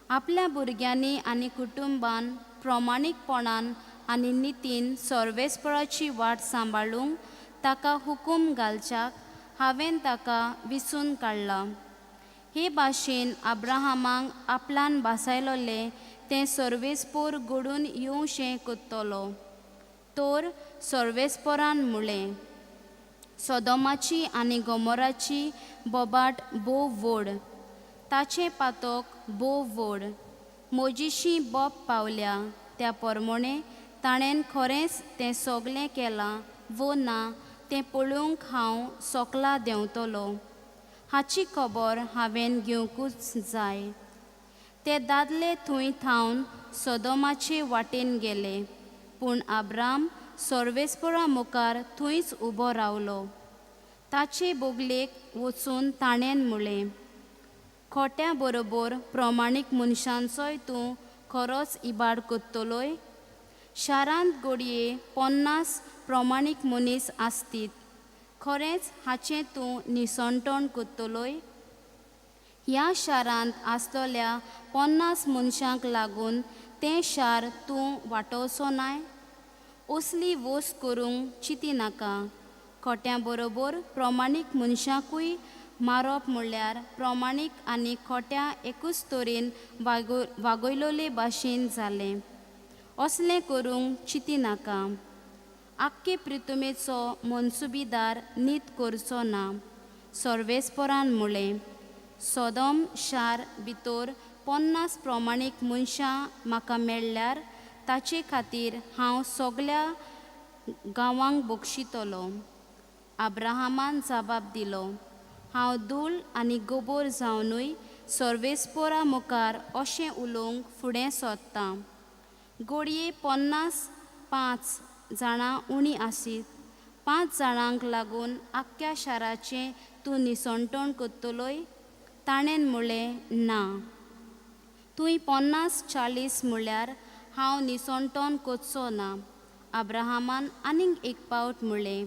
आपल्या भुरग्यांनी आनी कुटुंबान प्रमाणीकपणान आनी नितीन सर्वेस्पराची वाट सांबाळूंक ताका हुकूम घालच्याक हांवें ताका विसून काडला. हे भाशेन अब्राहामाक आपल्यान भासायलोलें तें सर्वेस्पर घडून येवचें कोत्तलो. तर सर्वेस्परान म्हणलें सोदोमाची आनी गोमोराची बोबाट बोव व्हड, ताचें पातक बोव व्हड. मोजीशी बोब पावल्या त्या प्रमाणे ताणें खरेंच तें सगलें केलां वो ना तें पळोवंक हांव सोकला देंवतलो. हाची खबर हांवें घेवंकूच जाय. ते दादले थंय थावन सोदोमाचे वाटेन गेले, पूण अब्राम सर्वेस्परा मुखार थंयच उबो रावलो. ताचे बोगलेक वचून ताणें म्हणलें खोट्या बरोबर प्रमाणीक मनशांचोय तूं खरोच इबाड कोत्तलोय. शारांत घडये 50 प्रमाणीक मनीस आसतीत. खरेंच हाचें तूं निसंटोण कोत्तलोय. ह्या शारांत आसलेल्या 50 मनशांक लागून तें शार तूं वाटोवचो नाय. असली वोस करूंक चिंती नाका. खोट्या बरोबर प्रमाणीक मनशांकूय मारप म्हणल्यार प्रमाणीक आनी खोट्या एकूच तरेन वागयलोले भाशेन जालें. असलें करूंक चिंती नाका. आख्खे प्रितुमेचो मनसुबीदार नीत करचो ना. सर्वेस्परान म्हणलें, सोदोम शार भितर 50 प्रमाणीक मनशां म्हाका मेळ्ळ्यार ताचे खातीर हांव सगळ्या गांवांक बक्षितलो. अब्राहमान जाबाब दिलो, हांव धूळ आनी गोबोर जावनूय सर्वेस्परा मुखार अशें उलोवंक फुडें सोदतां. घडये 55 जाणां उणी आसीत. 5 जाणांक लागून आख्ख्या शाराचें तूं निसंटोण कोत्तलोय. ताणें म्हणलें, ना. तुवें 50-40 म्हणल्यार हांव निसंटोण कोचचो ना. अब्राहमान आनीक एक पावट म्हणलें,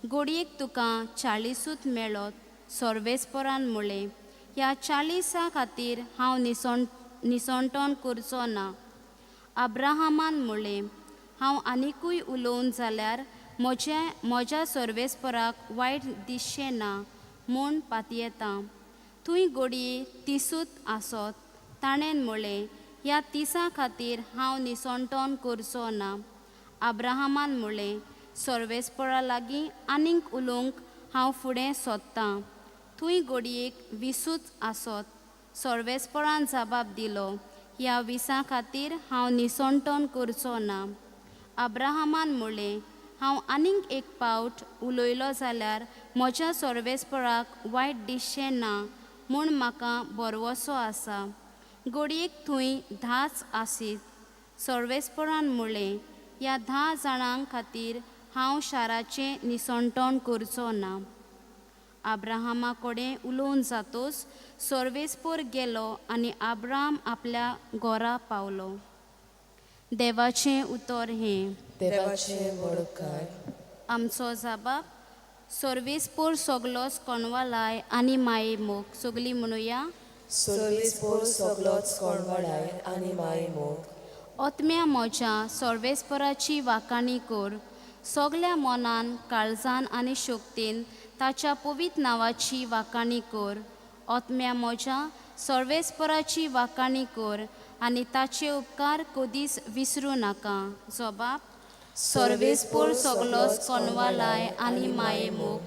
घडयेक तुका 40 मेळत. सर्वेस्परान म्हणलें, ह्या 40 खातीर हांव निसंटोण करचो ना. अब्राहमान म्हणलें, हांव आनिकूय उलोवन जाल्यार म्हज्या सर्वेस्पराक वायट दिसचें ना म्हूण पातयेतां. तुवें घडये 30 आसत. ताणें म्हणलें, ह्या 30 खातीर हांव निसंटोण करचो ना. अब्राहमान म्हणलें, सर्वेस्परा लागीं आनीक उलोवंक हांव फुडें सोदतां. तुवें घडयेक 20 आसत. सर्वेस्परान जाबाब दिलो, ह्या 20 खातीर हांव निसंटोण करचो ना. अब्राहमान म्हणलें, हांव आनीक एक पावट उलयलो जाल्यार म्हज्या सर्वेस्पराक वायट दिसचें ना म्हूण म्हाका भरवोसो आसा. घडयेक थंय 10 आसीत. सर्वेस्परान म्हणलें, ह्या 10 जाणां खातीर हांव शाराचें निसंटोण करचो ना. अब्राहमा कडेन उलोवन जातोच सर्वेस्पर गेलो आनी अब्राम आपल्या घरा पावलो. देवाचें उतर हें. देवाचें वळखाय. आमचो जाबाब, सर्वेस्पर सगलोच कोणवालाय आनी माये मोग. सगलीं म्हणुया, सर्वेस्पर सगलोच कोणवाडाय आनी माये मोग. ओतम्या म्हज्या सर्वेस्पराची वाखाणी कर. सगल्या मनान, काळजान आनी शक्तीन ताच्या पवित्र नांवाची वाखाणी कर. ओतम्या म्हज्या सर्वेस्पराची वाखाणी कर आनी ताचे उपकार कधीच विसरूं नाका. जबाब, सर्वेस्पर सगलोच कोणवालाय आनी माये मोग.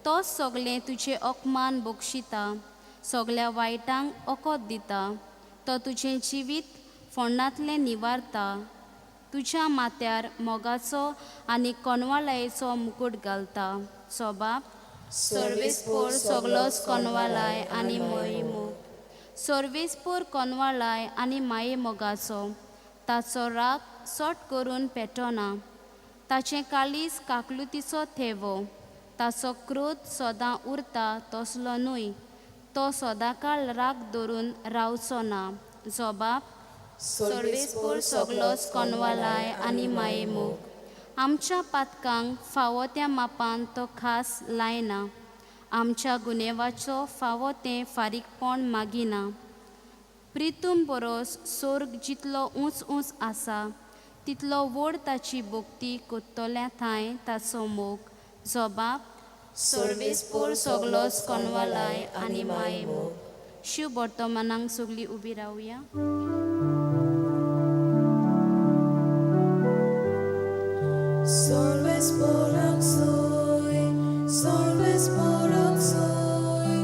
तोच सगलें तुजें ओकमान बक्षिता. सगल्या वायटांक ओकोत दिता. तो तुजें जिवीत फोंडांतलें निवारता. तुज्या माथ्यार मोगाचो आनी कोणवालायेचो मुकुट घालता. जबाब, सर्वेस्पर सगलोच कोणवालाय आनी माये मोग. सर्वेस्पर कोणवालाय आनी माये मोगाचो. ताचो राग सट करून पेटोना. ताचें काळीज काकलुतीचो थेवो. ताचो क्रोध सदां उरता तसलो न्हय. तो सदांकाळ राग धरून रावचो ना. जबाब, सर्वेस्पर सगलोच कोणवालाय आनी माये मोग. आमच्या पातकांक फावो त्या मापान तो खास लायना. आमच्या गुन्हेवाचो फावो तें फारीकपण मागिना. प्रितूम बरोस सोर्ग जितलो उंच उंच आसा तितलो व्हड ताची भोक्ती कोत्तोल्या थंय ताचो मोग. जबाब, सर्वेस्पर सगलोच कोणवालाय आनी माये मोग. शिव वर्तमानांक सगलीं उबी रावया. Sorvesporak soy, sorvesporak soy,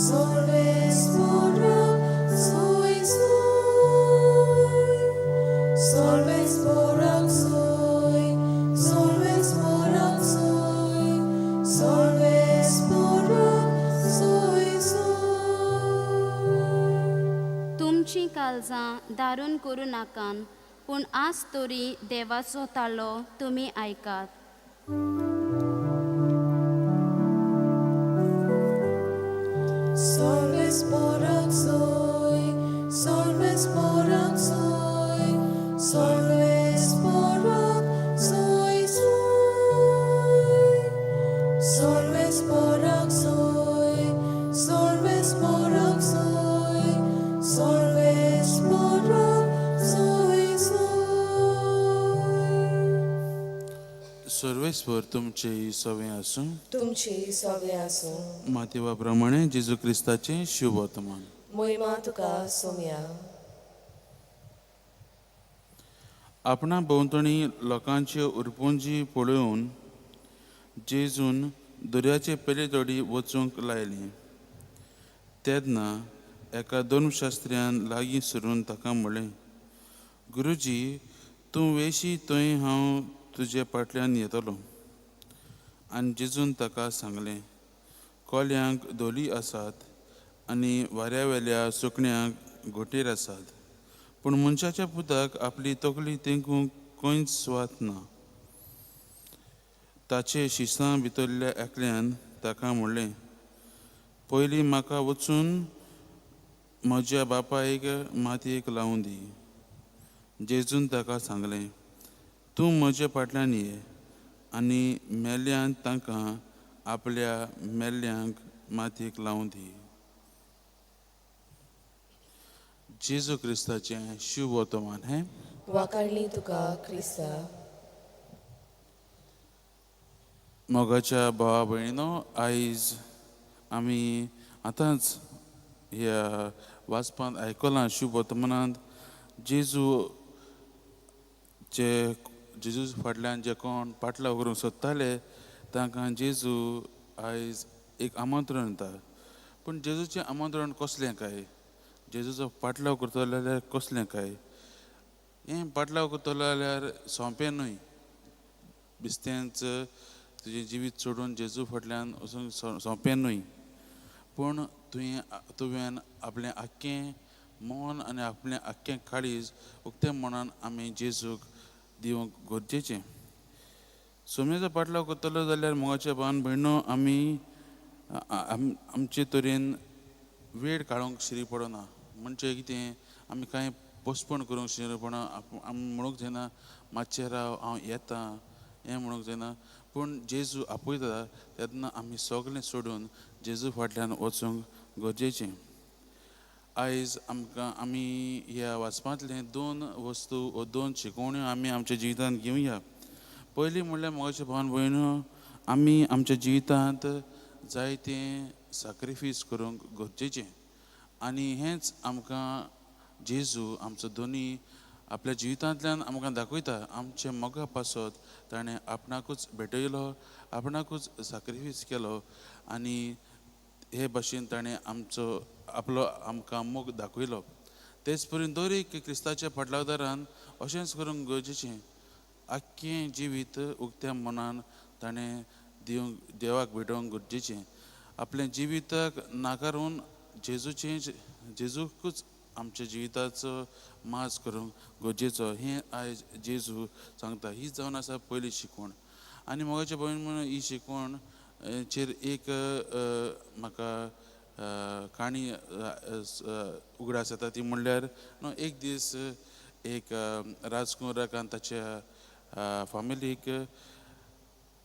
sorvesporak soy soy, sorvesporak soy, sorvesporak soy, sorvesporak soy soy. तुमची काळजां दारून करूं नाकान, पूण आज तरी देवाचो ताळो तुमी आयकात. Solves porang soy, solves porang soy, solves porang soy soy. Solves porang soy, solves porang soy, solves porang soy soy. सर्वेस्वर तुमचे सवे आसूं. तुमची सोवे आसूं. मातेवा प्रमाणे जेजू क्रिस्ताचे शुभ वर्तमान. मोहिमा तुका सोम्या. आपणा भोंवतणी लोकांची उरपुंजी पळोवन जेजून दर्याचे पयले तोडी वचूंक लायली. तेन्ना एका धर्मशास्त्र्यान लागीं सरून ताका म्हणलें, गुरुजी, तूं वेशी थंय हांव तुजे फाटल्यान येतलो. आनी जेजून ताका सांगलें, कोल्यांक धोली आसात आनी वाऱ्यावेल्या सुकण्यांक घोटीर आसात, पूण मनशाच्या पुताक आपली तकली तेंकूंक खंयच सुवात ना. ताचे शिसां भितरल्या एकल्यान ताका म्हणलें, पयलीं म्हाका वचून म्हज्या बापायक मातयेक लावूं दी. जेजून ताका सांगलें, तूं म्हजे फाटल्यान ये आनी मेल्ल्यान तांकां आपल्या मेल्ल्यांक मातयेक लावूं दी. जेजू क्रिस्ताचें शुभ वर्तमान हें. वाखाणली तुका क्रिस्ता. मोगाच्या भावा भयणीनो, आयज आमी आतांच ह्या वाचपांत आयकलां शुभ वर्तमानांत जेजू फाटल्यान जे कोण पाटलाव करूंक सोदताले तांकां जेजू आयज एक आमंत्रण दिता. पूण जेजूचें आमंत्रण कसलें काय, जेजूचो पाटलाव करतलो जाल्यार कसलें काय. हें पाटलाव करतलो जाल्यार सोंपें न्हय. बिस्तेंच तुजें जिवीत सोडून जेजू फाटल्यान वचूंक सोंपें न्हय. पूण तुवें आपलें आख्खें मन आनी आपलें आख्खें काळीज उक्त्या मनान आमी जेजूक दिवंक गरजेचें. सोम्याचो पाटलाव करतलो जाल्यार मोगाच्या भावान भयणो आमी आमचे तरेन वेळ काडूंक शिरी पडना. म्हणजे कितें, आमी कांय पोस्टपोन करूंक शिरी पडना. आमी म्हणूंक जायना मातशें राव हांव येता, हें म्हणूंक जायना. पूण जेजू आपयता तेन्ना आमी सगलें सोडून जेजू फाटल्यान वचूंक गरजेचें. आयज आमी ह्या वाचपांतले दोन वस्तू व दोन शिकवण्यो आमी आमच्या जिवितांत घेवया. पयली म्हणल्यार मोगाच्या भावान भयणो, आमी आमच्या जिवितांत जायतें सॅक्रिफीस करूंक गरजेचें. आनी हेंच आमकां जेजू आमचो धोनी आपल्या जिवितांतल्यान आमकां दाखयता. आमचे मोगा पासत ताणें आपणाकूच भेटयलो, आपणाकूच सॅक्रिफीस केलो आनी हे भाशेन ताणें आपलो आमकां मोग दाखयलो. तेच परीन दर एक क्रिस्ताच्या फाटलावदारान अशेंच करूंक गरजेचें. आख्खें जिवीत उक्त्या मनान ताणें देवाक भेटोवंक गरजेचें. आपलें जिविताक नाकारून जेजूकूच आमच्या जिविताचो माज करूंक गरजेचो. हें आयज जेजू सांगता. ही जावन आसा पयली शिकवण. आनी मोगाच्या भयण म्हणून ही शिकवण चेर एक म्हाका काणी उगडास येता. ती म्हणल्यार एक दीस एक राजकुंवराक आनी ताच्या फामिलीक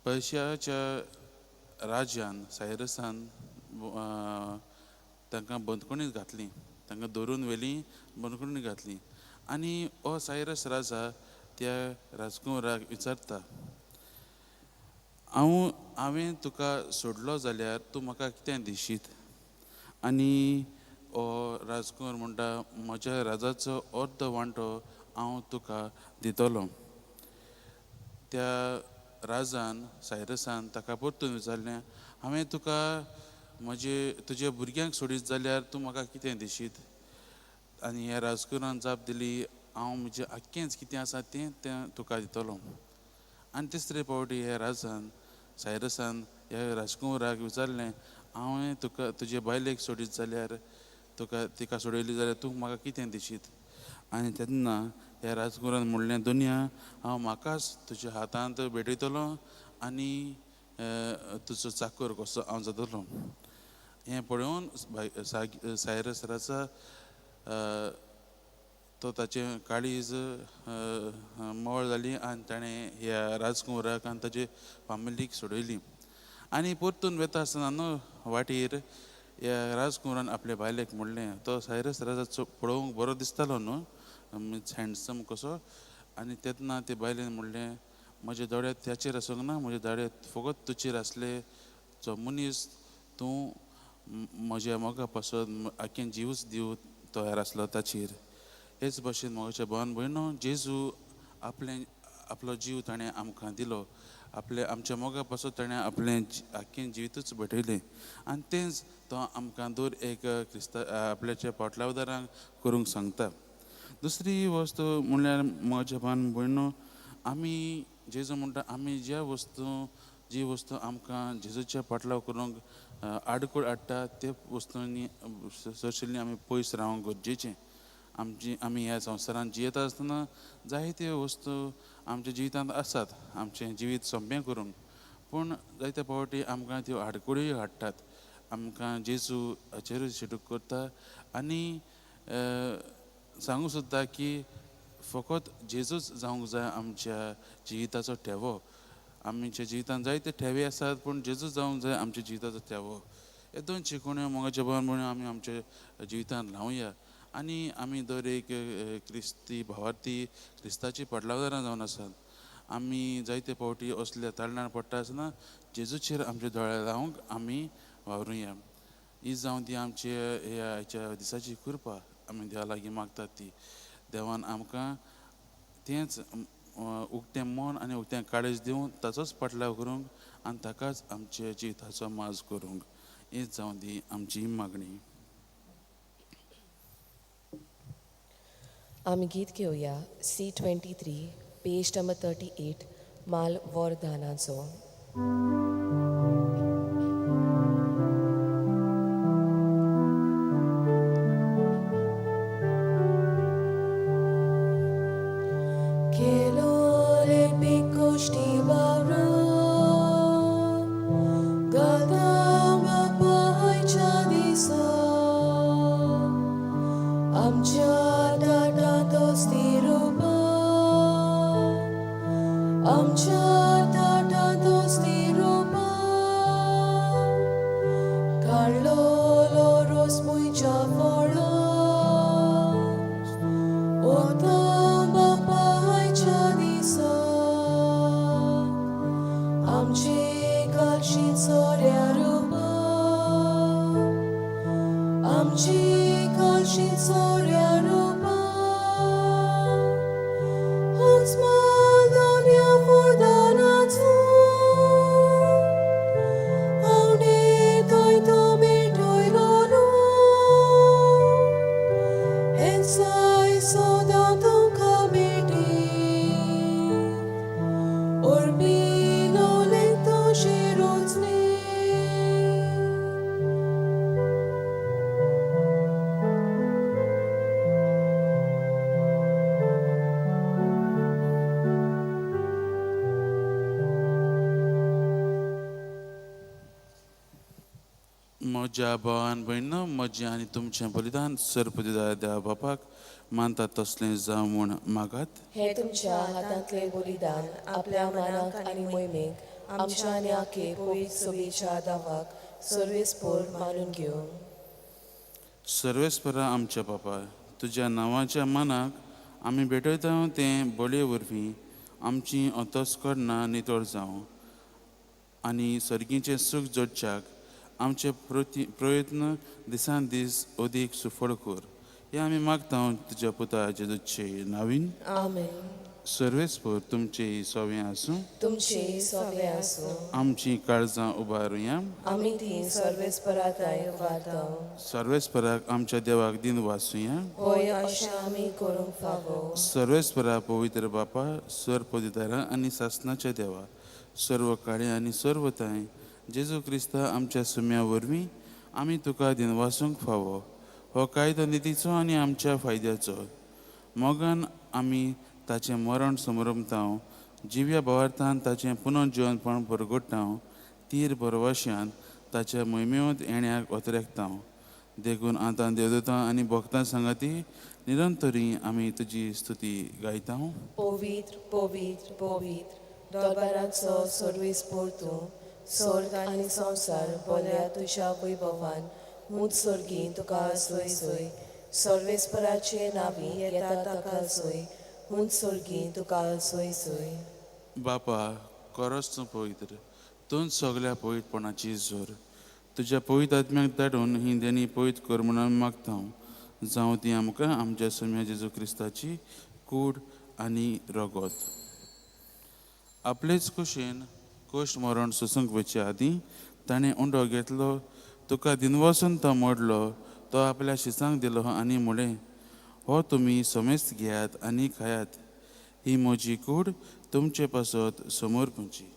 पर्शियाच्या राजान सायरसान तांकां बंदखणींत घातलीं. तांकां धरून व्हेलीं, बंदखणींत घातलीं. आनी हो सायरस राजा त्या राजकुंवराक विचारता, हांवें तुका सोडलो जाल्यार तूं म्हाका कितें दिशीत? आनी हो राजकुंवर म्हणटा, म्हज्या राजाचो अर्द वांटो हांव तुका दितलो. त्या राजान सायरसान ताका परतून विचारलें, हांवें तुका तुज्या भुरग्यांक सोडीत जाल्यार तूं म्हाका कितें दिशीत? आनी ह्या राजकुंवरान जाप दिली, हांव म्हजें आख्खेंच कितें आसा तें तुका दितलो. आनी तिसरे फावटी ह्या राजान सायरसान ह्या राजकुंवराक विचारलें, हांवें तुका तुजे बायलेक सोडीत जाल्यार तिका सोडयली जाल्यार तूं म्हाका कितें दिशीत? आनी तेन्ना ह्या राजकुंवरान म्हणलें, दुनिया हांव म्हाकाच तुज्या हातांत भेटयतलो आनी तुजो चाकर कसो हांव जातलो. हें पळोवन सायरसाचा तो ताचे काळीज मोळ जाली आनी ताणें ह्या राजकुंवराक आनी ताचे फामिलीक सोडयली. आनी परतून वेता आसतना न्हू वाटेर ह्या राजकुंवरान आपल्या बायलेक म्हणलें, तो सायरस राजा पळोवंक बरो दिसतालो न्हू, हँडसम कसो. आनी तेन्ना ते बायलेन म्हणलें, म्हजे दोळे त्याचेर आसूंक ना, म्हजे दोळे फकत तुजेर आसले. जो मनीस तूं म्हज्या मोगा पासून आख्खें जीवच दिवं तयार आसलो ताचेर. हेच भाशेन म्हज्या भावान भयणो, जेजू आपलो जीव ताणें आमकां दिलो. आमच्या मोगा पासून ताणें आपलें आख्खें जिवीतूच भेटयलें. आनी तेंच तो आमकां दर एक आपल्याच्या पोटलावदारांक करूंक सांगता. दुसरी वस्त म्हणल्यार म्हज्या भावान भयणो, आमी जेजू म्हणटा, आमी जी वस्तू आमकां जेजूच्या पाटलाव करूंक आडखळ हाडटा ते वस्तूंनी चडशिल्लीं आमी पयस रावंक गरजेचें. आमी ह्या संवसारांत जियेता आसतना जायत्यो वस्तू आमच्या जिवितांत आसात आमचें जिवीत सोंपें करूंक, पूण जायत्या फावटी आमकां त्यो आडखळ्योय हाडटात. आमकां जेजू हाचेरूच शिटूक करता. आनी सांगूं सुद्दां की फकत जेजूच जावंक जाय आमच्या जिविताचो ठेवो. आमच्या जिवितांत जायते ठेवे आसात, पूण जेजूच जावंक जाय आमच्या जिविताचो ठेवो. हे दोन शिकवण्यो मोगाच्या भावान भयणो आमी आमच्या जिवितांत लावया. आनी आमी दर एक क्रिस्ती भावार्थी क्रिस्ताची पाटलावदारां जावन आसात. आमी जायते फावटी असल्या ताळणार पडटा आसतना जेजूचेर आमचे दोळे लावंक आमी वावरुया. ही जावन ती आमचे ह्या दिसाची कृपा आमी देवा लागीं मागतात. ती देवान आमकां तेंच उक्तें मन आनी उक्तें काळीज दिवन ताचोच पाटलाव करूंक आनी ताकाच आमच्या जिविताचो माज करूंक. हीच जावन ती आमची मागणी. आमी गीत घेवया C23 पेज नंबर 38 माल वरदानाचो. म्हज्या भावान भयणो, म्हजें आनी तुमचें बलिदान सर्पदिदा देवा बापाक मानता तसलें जावं म्हूण मागात. हे तुमच्या हातांतले बलिदान आपल्या मानाक आनी मोहिमेक आमच्या आनी आखे पवित्र सोबीच्या दावाक सर्वेस्पोर मानून घेवं. सर्वेस्परा आमच्या बापा, तुज्या नांवाच्या मानाक आमी भेटयता तें बळये वरवीं आमची अंतस्करणां नितळ जावं आनी सर्गीचें सूख जोडच्याक आमचे प्रयत्न दिसान दीस अदीक सुफळ कर. हे आमी मागता तुज्या पुता जेजूचे नांवीन. आमेन. सर्वेस्पर तुमचे सोवें आसूं. तुमचे सोबे आसूं. आमची काळजां उबारुया. आमी ती सर्वेस्पराताय उबारता. सर्वेस्पराक आमच्या देवाक दिन वाचुया. होय, अशें आमी करूंक फावो. सर्वेस्परा पवित्र बापा, सर्पदिदारा आनी सासनाच्या देवा, सर्व काळे आनी सर्वताय जेजू क्रिस्ता आमच्या सुम्या वरवीं आमी तुका दिन वाचूंक फावो. हो कायदो नितीचो आनी आमच्या फायद्याचो. मोगान आमी ताचें मरण समरमतांव, जिव्या भावार्थान ताचें पुनर्जिवनपण परगटांव, तीर बरवाश्यान ताच्या मोहिमेंत येण्याक ओतरेकतां देखून आतां देवदूतां आनी भक्तां सांगाती निरंतरी आमी तुजी स्तुती गायता. पवित्र पवित्र पवित्र दरबाराचो सर्वेस्पोर तूं स्वर्ग आनी संवसार बोल्या तुज्या वैभवान उंच सर्गी तुका सोय सोय सर्वेस्पराचे नावी येता ताका सोय उंच सर्गी तुका सोय सोय. बापा खरोच तूं पवित्र, तूं सगल्या पवित्रपणाची जोर. तुज्या पवित्र आत्म्याक धाडून ही देणी पवित्र कर म्हणून आमी मागता. जावं ती आमकां आमच्या सोम्या जेजू क्रिस्ताची कूड आनी रगत. आपलेच कुशीन कोश्ट मरण सोसूंक वचे आदीं ताणें उंडो घेतलो, तुका दिनवसून तो मोडलो, तो आपल्या शिसांक दिलो आनी म्हळें, हो तुमी समेस्त घेयात आनी खायात, ही म्हजी कूड तुमचे पासत समोर पुंची.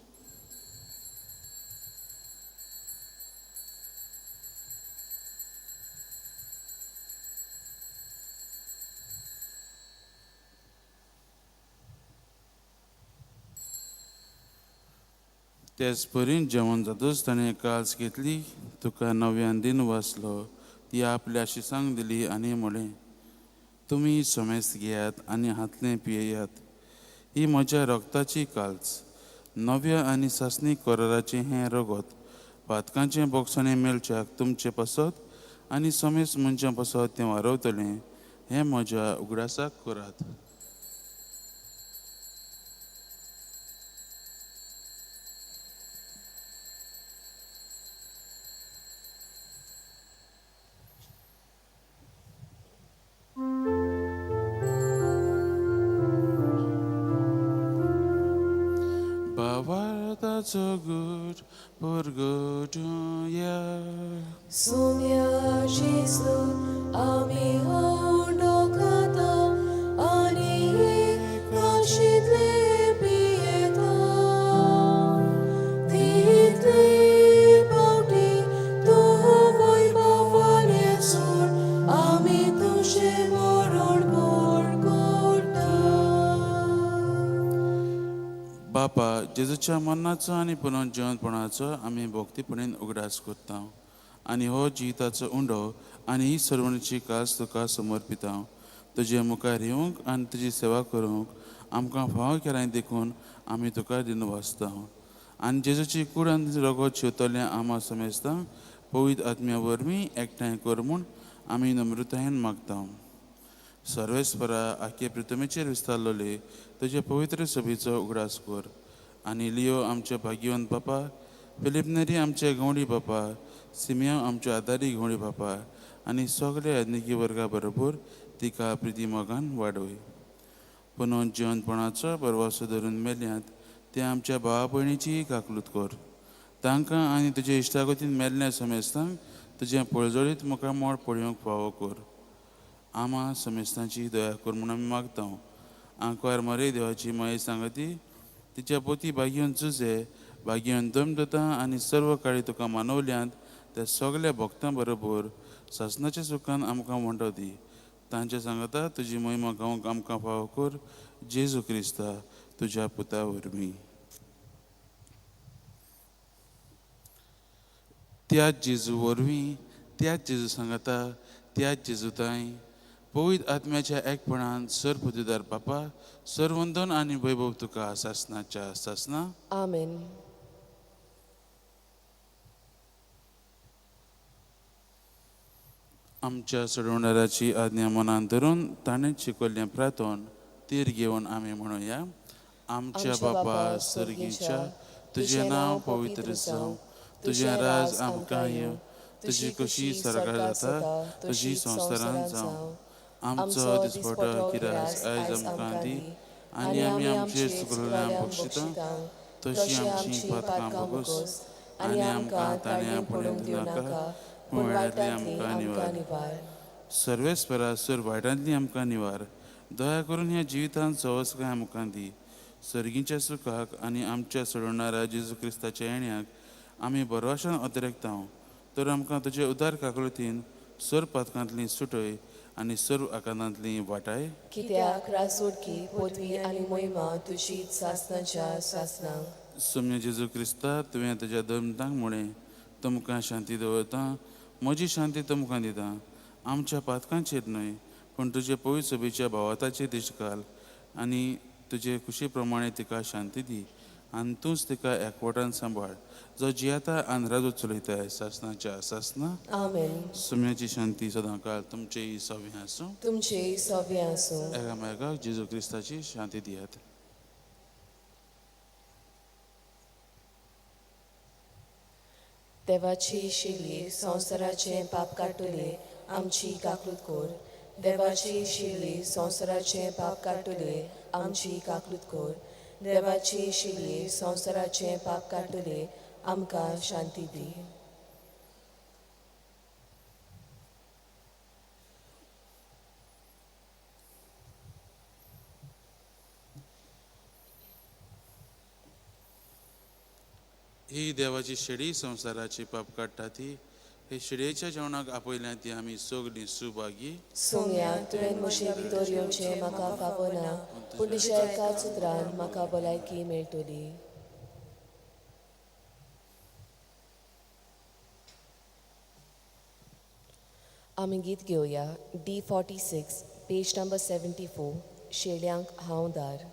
तेच परीन जेवण जातूच ताणें काल्स घेतली, तुका नव्यान दिन वाचलो, ती आपल्या शिसांक दिली आनी म्हळें, तुमी समेस्त घेयात आनी हातलें पियेयात, ही म्हज्या रगताची काल्स, नव्या आनी सासणी कराराचें हें रगत, पातकांचें बोगसाणें मेलच्याक तुमचे पासत आनी समेस्त मनशां पासत तें वारवतलें, हें म्हज्या उगडासाक करात. Bawardaco good porgoduya. Sumia Jesu ami hondo kata ani kashidle pieta title pauti tu voi bavale sur ami tushe moron porgota. बापा जेजूच्या मरणाचो आनी पुनर्जीवनपणाचो आमी भोक्तीपणीन उगडास करता आनी हो जिविताचो उंडो आनी ही सर्वणीची कास तुका समर्पिता. तुजे मुखार येवंक आनी तुजी सेवा करूंक आमकां फाव केल्यां देखून आमी तुका दिन वाचता आनी जेजूची कूड आनी रगत शिवतले आमा समेस्तांक पवित्र आत्म्या वरवीं एकठांय कर म्हूण आमी नम्रतायेन मागता. सर्वेस्परा आख्खे पृथ्वीचेर विस्तारलोले तुजे पवित्र सभेचो उगडास कर आनी लियो आमचे भाग्यवंत बापा, फिलिप नेरी आमचे गवंडी बापा, सिमिया आमचे आदारी गवंडी बापा आनी सगळे आदनिकी वर्गा बरोबर तिका प्रिती मोगान वाडोय. पुनर्जीवनपणाचो बरवासो धरून मेल्यांत ते आमच्या भावा भयणीची काकलूत कर. तांकां आनी तुजे इश्टागतीन मेल्ल्या समेस्तांक तुजें पळजळीत मुखार मोड पळोवंक फावो कर. आमा समेस्तांची दया कर म्हणून आमी मागता. आंकवार मरे देवाची माये सांगती तिच्या पोती भाग्यवन चुजे भाग्यवन दमदता आनी सर्व काळी तुका मानवल्यांत त्या सगळ्या भक्तां बरोबर सासणाच्या सुखान आमकां म्हणटो दी. तांच्या सांगता तुजी महिमा गावंक आमकां फावो कर, जेजू क्रिस्ता तुज्या पुता वरवीं. त्याच जेजू वरवीं, त्याच जेजू सांगता, त्याच जेजू ताई पवित्र आत्म्याच्या एकपणान सर पुतीदार बापा सर्वंदन आनी वैभव तुका सासणाच्या सासना. आमेन. आमच्या सोडवणाऱ्याची आज्ञा मनान धरून ताणें शिकयल्लें प्रार्थन तीर घेवन आमी म्हणुया. आमच्या बापा सर्गीच्या तुजें नांव पवित्र जावं, तुजें राज आमकां येवं, तुजी कशी सरकार जाता तशी संवसारांत जावं. आमचो दिसपटो किरास आयज आमकां दी आनी आमी आमचेर चुकलेल्यांक बक्षिता तशी आमची पातकां बगोस आनी आमकां ताणें पडूंक दिवं नाका पूण वायटांतली आमकां निवार. सर्वेस्परा सर वायटांतली आमकां निवार. दया करून ह्या जिवितांत सवस काय आमकां दी. सर्गीच्या सुखाक आनी आमच्या सोडवणाऱ्या जेजू क्रिस्ताच्या येण्याक आमी बरवाशान अतिरेकता. तर आमकां तुजे उदार काकळुतीन सर पातकांतली सुटय आनी सर्व आकांतांतली वाटाय. कित्याक रासोडकी पृथ्वी आनी महिमा तुजीच सासणाच्या सासनांक. सोम्य जेजू क्रिस्ता तुवें तुज्या धर्मतांक म्हळें, तुमकां शांती दवरता, म्हजी शांती तुमकां दिता. आमच्या पातकांचेर न्हय, पूण तुजे पवित्र सभेच्या भावाताचेर दिश्ट घाल आनी तुजे खुशी प्रमाणे तिका शांती दी. आनी तूंच तिका एकवटान सांबाळ, जो जियेता आनी राजू चलयता सासणाच्या सासना. आमेन. सुम्याची शांती सदां काळ तुमचेय सव्या आसूं. तुमचे सव्य आसूं. एकामेकाक जेजू क्रिस्ताची शांती दियात. देवाची शिली संवसाराचे पाप काडटले आमची काकूत कोर. देवाची शिली संवसाराचे पाप काडटले आमची काकूत कोर. देवाची शिली संवसाराचे पाप काडटले आमकां शांती दी. ही देवाची शेडी संवसाराची पाप काडटा ती. हे शेडयेच्या जेवणाक आपयल्या ती आमी सगळीं सुभागी. सोंग्या तुवें म्हजे भितर येवचें म्हाका फावना, पूण तुज्या एकाच उतरान म्हाका भलायकी मेळटली. आमी गीत घेवया D46 पेज नंबर 74. शेड्यांक हांव दार.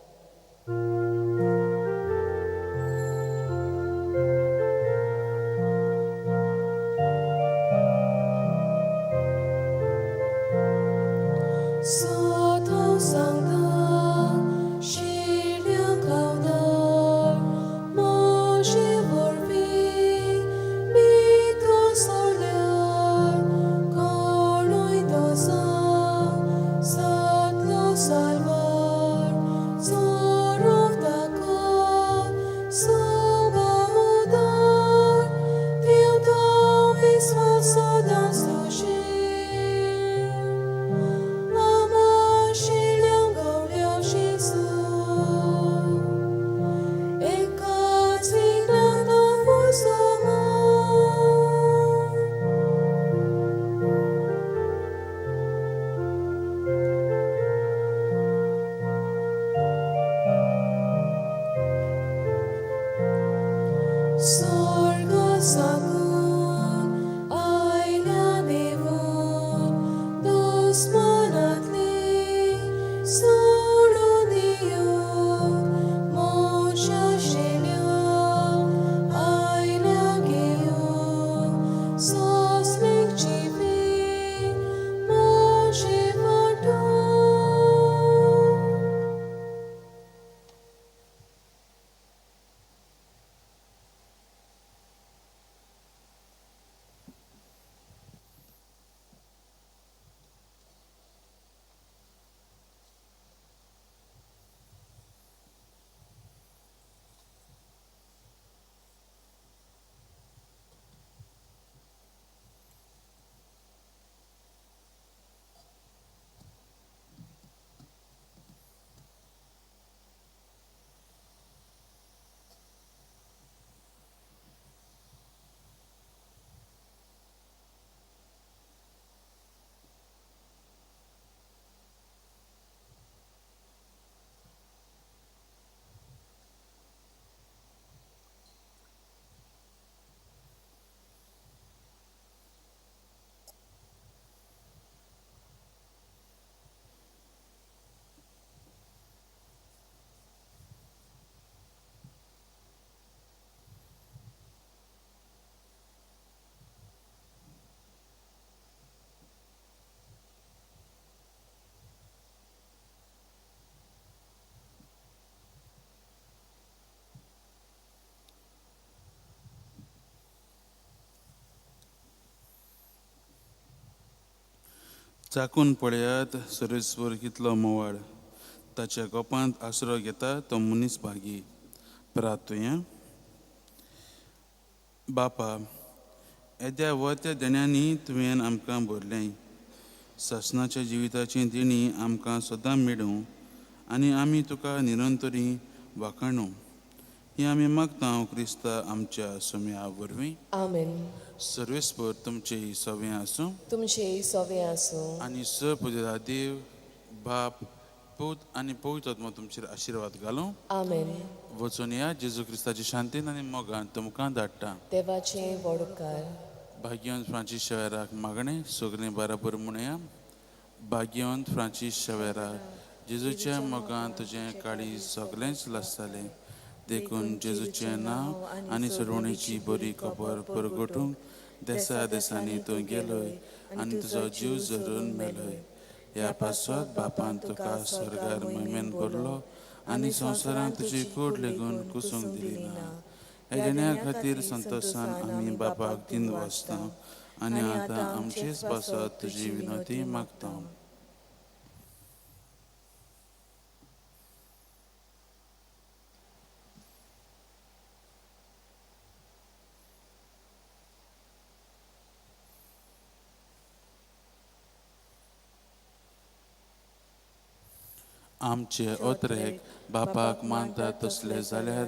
चाकून पळयात सर्वेस्वर कितलो मोवाळ. ताच्या गोपांत आसरो घेता तो मनीस भागी. प्रार्थया. बापा, येद्या वत्या देण्यांनी तुवें आमकां भरलें. सासणाच्या जिविताची देणी आमकां सदां मेळूं आनी आमी तुका निरंतरी वाखाणू. ही आमी मागता क्रिस्ता आमच्या सुम्या वरवीं. आमेन. सर्वेस्पर तुमचे सवें आसूं. तुमचे सव्य आसूं. आनी सपुजदा देव बाप पूत आनी पवित्र आत्मा तुमचेर आशिर्वाद घालूं. आमेन. वचून या जेजू क्रिस्ताची शांतीन आनी मोगान तुमकां धाडटा. देवाचें व्हड उपकार. भाग्यवंत फ्रांसीस शेवेराक मागणें सगळीं बराबर म्हणया. भाग्यवंत फ्रांसीस शेवेराक जेजूच्या मोगान तुजें काळीज सगळेंच लासतालें. देखून जेजूचें नांव आनी सरवणेची बरी खबर परगटूंक देसा देसांनी तूं गेलोय आनी तुजो जीव झरून मेलोय. ह्या पासत बापान तुका स्वर्गार महिमेन भरलो आनी संवसारांत तुजी कूड लेगून कुसूंक दिली ना. ह्या जन्या खातीर संतोशान आमी बापाक दिन वाचता आनी आतां आमचीच पासत तुजी विनंती मागता. आमचे ओतरेक बापाक मानता तसले जाल्यार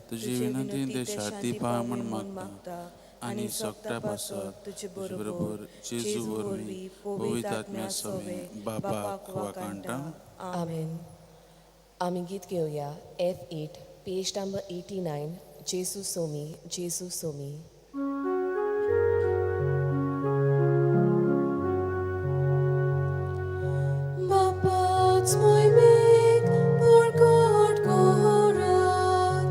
तुजी विनंती देशात ती पाव म्हण मागता आनी सोगटा पासत तुजे बरोबर जेजू वरवीं पवित्र आत्म्या सवें बापाक वाकाणटा. आमेन. आमी गीत घेवया F8 पेज नंबर 89 जेसू सोमी जेसू सोमी. Bapa's moimig porkot korat.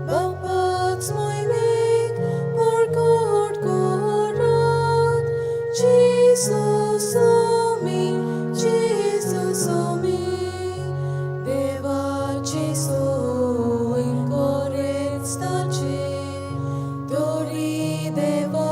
Bapa's moimig porkot korat. Jesus somi, Jesus somi. Deva Jesu in koret stacie. Dori deva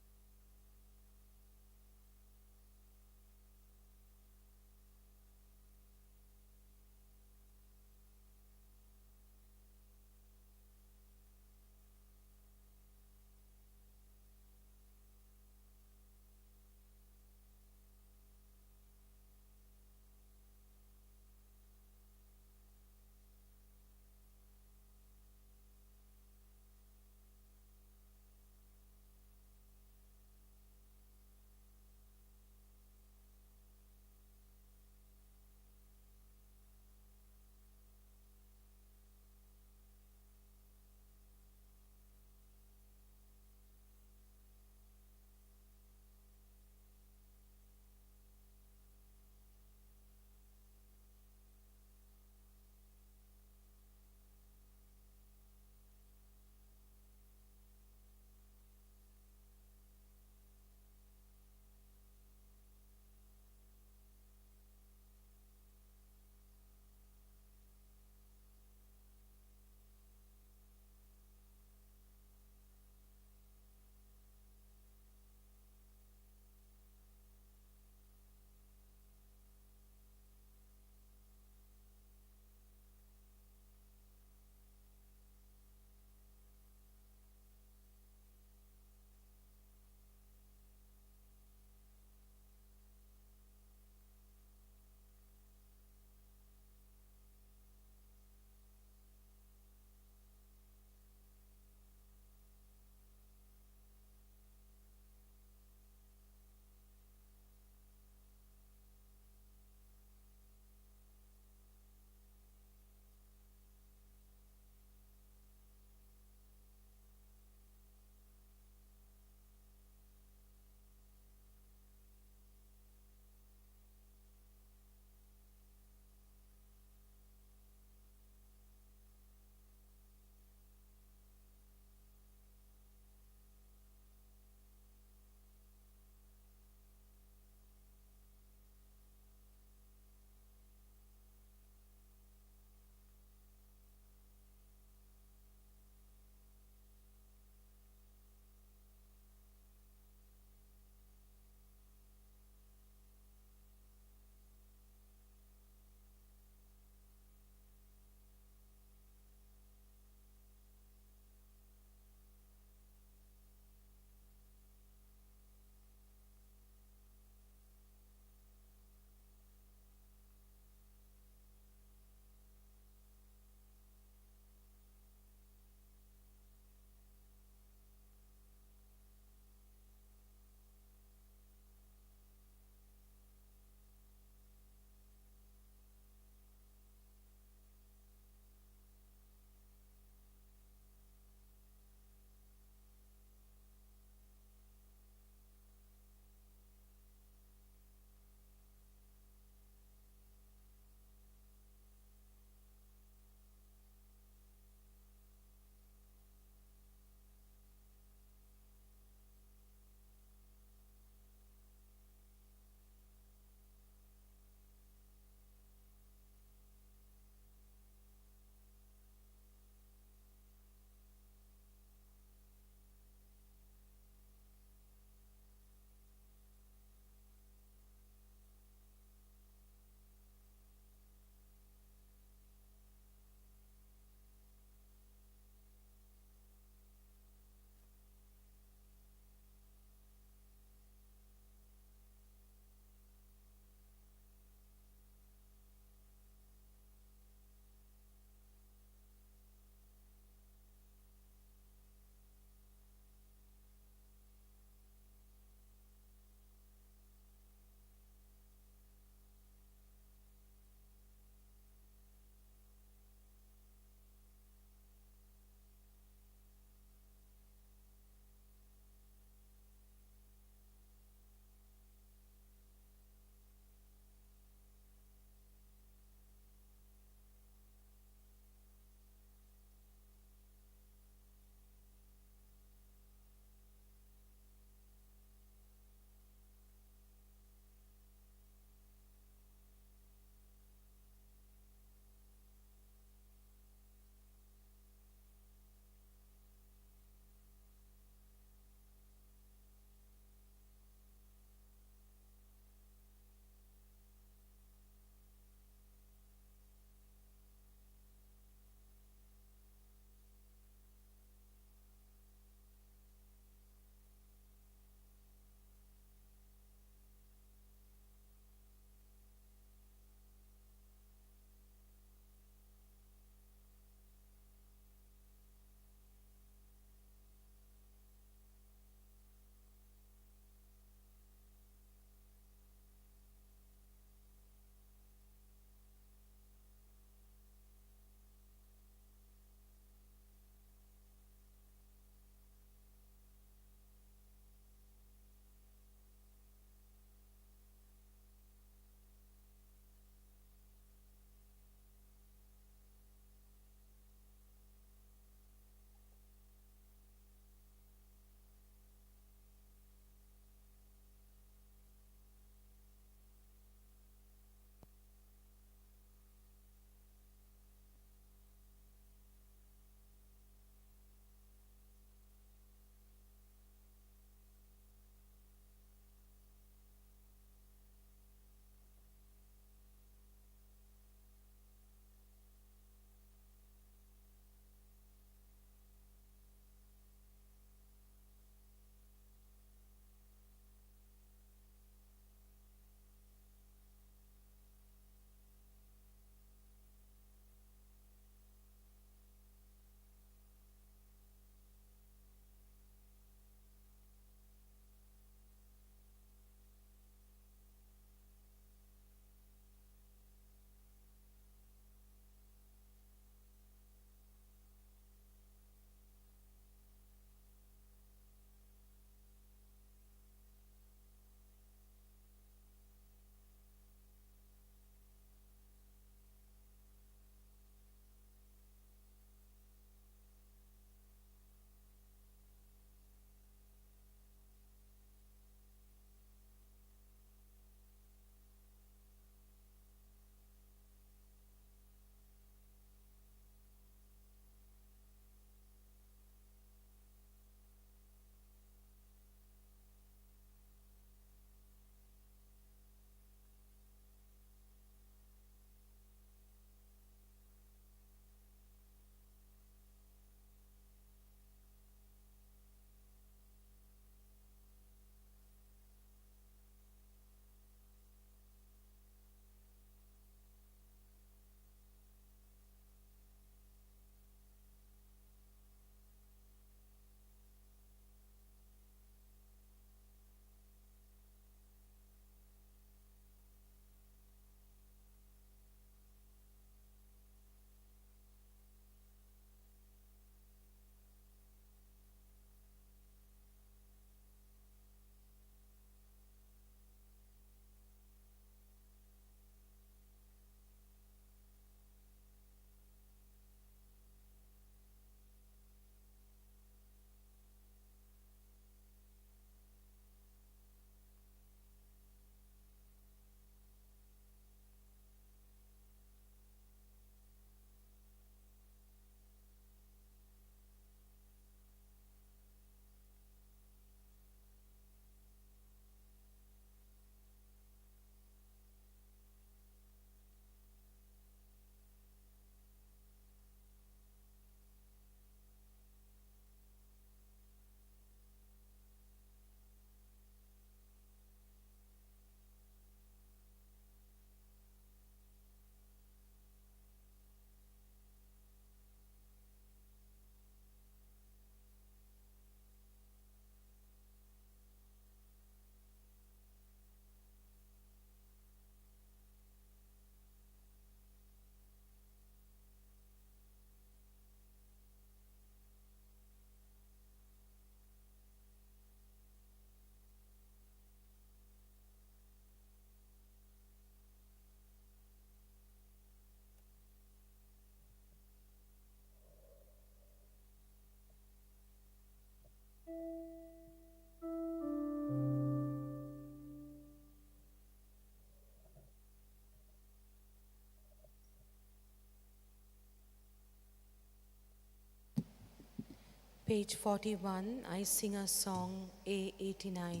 Page 41, I sing a song A89.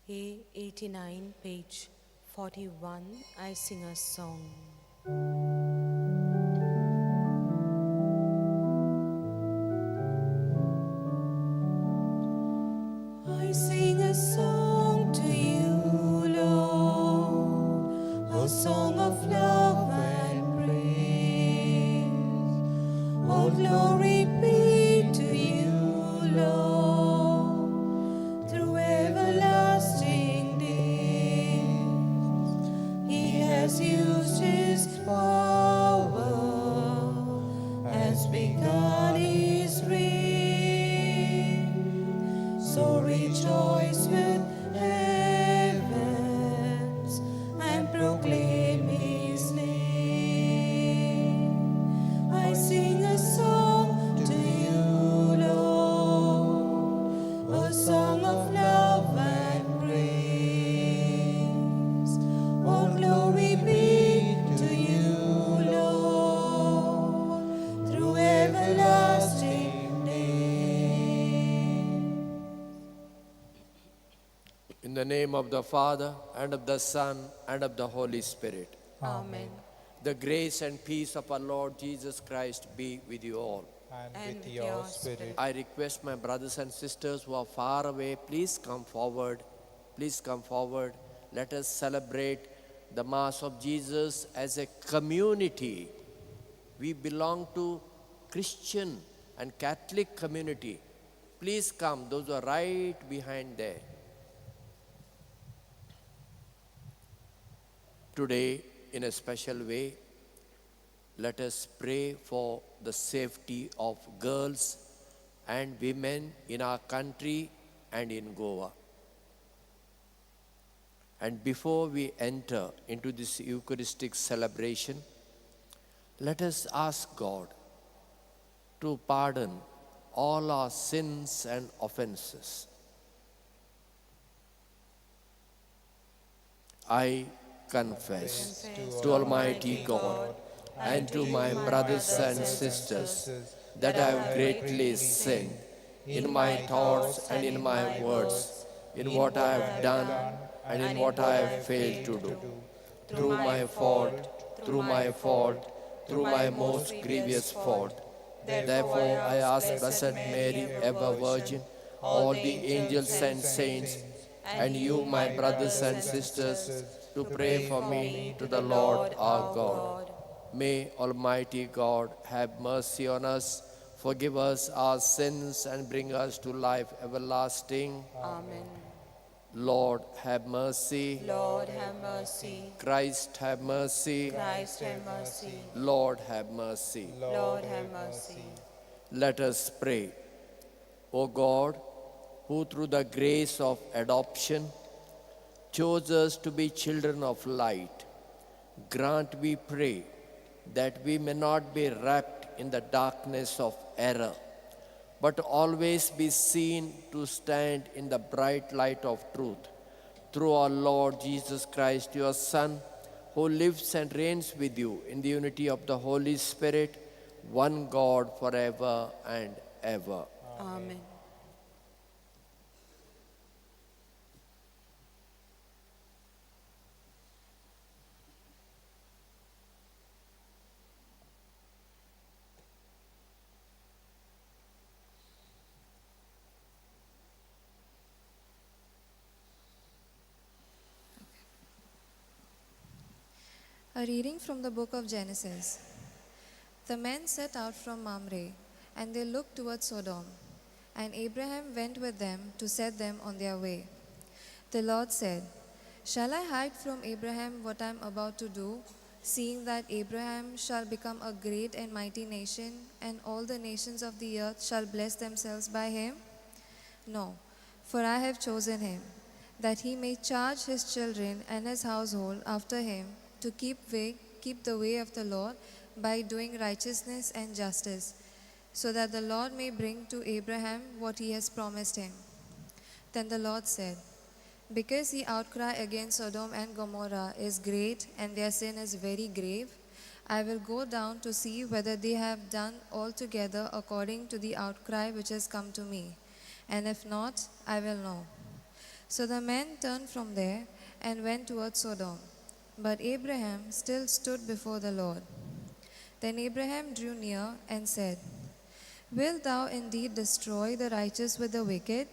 A89, page 41, I sing a song. I sing a song to you, Lord, a song of love and praise. All glory be to you, Lord, through everlasting days. He has used his power, has begun his reign. So rejoice with heavens and proclaim his name. I sing a song to you, Lord, a song of love and praise. All glory be to you, Lord, through everlasting days. In the name of the Father, and of the Son, and of the Holy Spirit. Amen. The grace and peace of our Lord Jesus Christ be with you all. And with your spirit. I request my brothers and sisters who are far away, please come forward. Please come forward. Let us celebrate the Mass of Jesus as a community. We belong to Christian and Catholic community. Please come, those who are right behind there. Today, in a special way, let us pray for the safety of girls and women in our country and in Goa. And before we enter into this Eucharistic celebration, let us ask God to pardon all our sins and offenses. I confess to Almighty God and to my brothers and sisters that I have greatly sinned in my thoughts and in my words, in what I have done and in what I have failed to do. Through my fault, through my most grievous fault. Therefore I ask Blessed Mary, ever Virgin, all the angels and saints, and you, my brothers and sisters, to pray for me to the Lord our God. May Almighty God have mercy on us, forgive us our sins, and bring us to life everlasting. Amen. Lord, have mercy. Lord, have mercy. Christ, have mercy. Christ, have mercy. Lord, have mercy. Lord, have mercy. Let us pray. O God, who through the grace of adoption chose us to be children of light, grant, we pray, that we may not be wrapped in the darkness of error, but always be seen to stand in the bright light of truth. Through our Lord Jesus Christ, your Son, who lives and reigns with you in the unity of the Holy Spirit, one God forever and ever. Amen. A reading from the book of Genesis. The men set out from Mamre, and they looked towards Sodom. And Abraham went with them to set them on their way. The Lord said, "Shall I hide from Abraham what I am about to do, seeing that Abraham shall become a great and mighty nation, and all the nations of the earth shall bless themselves by him? No, for I have chosen him, that he may charge his children and his household after him to keep the way of the Lord by doing righteousness and justice, so that the Lord may bring to Abraham what he has promised him." Then the Lord said, "Because the outcry against Sodom and Gomorrah is great and their sin is very grave, I will go down to see whether they have done altogether according to the outcry which has come to me, and if not, I will know. So the men turned from there and went towards Sodom. But Abraham still stood before the Lord. Then Abraham drew near and said, Wilt thou indeed destroy the righteous with the wicked?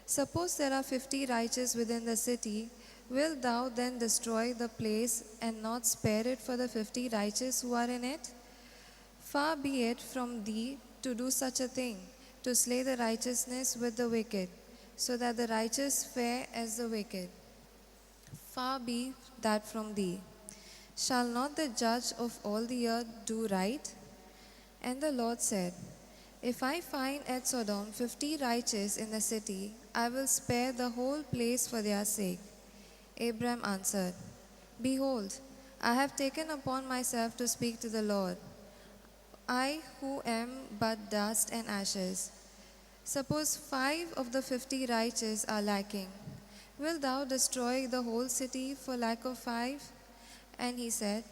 Suppose there are 50 righteous within the city, wilt thou then destroy the place and not spare it for the 50 righteous who are in it? Far be it from thee to do such a thing, to slay the righteousness with the wicked, so that the righteous fare as the wicked. Far be that from thee. Shall not the judge of all the earth do right? And the Lord said, If I find at Sodom 50 righteous in the city, I will spare the whole place for their sake. Abram answered, Behold, I have taken upon myself to speak to the Lord, I who am but dust and ashes. Suppose 5 of the 50 righteous are lacking. Wilt thou destroy the whole city for lack of 5? And he said,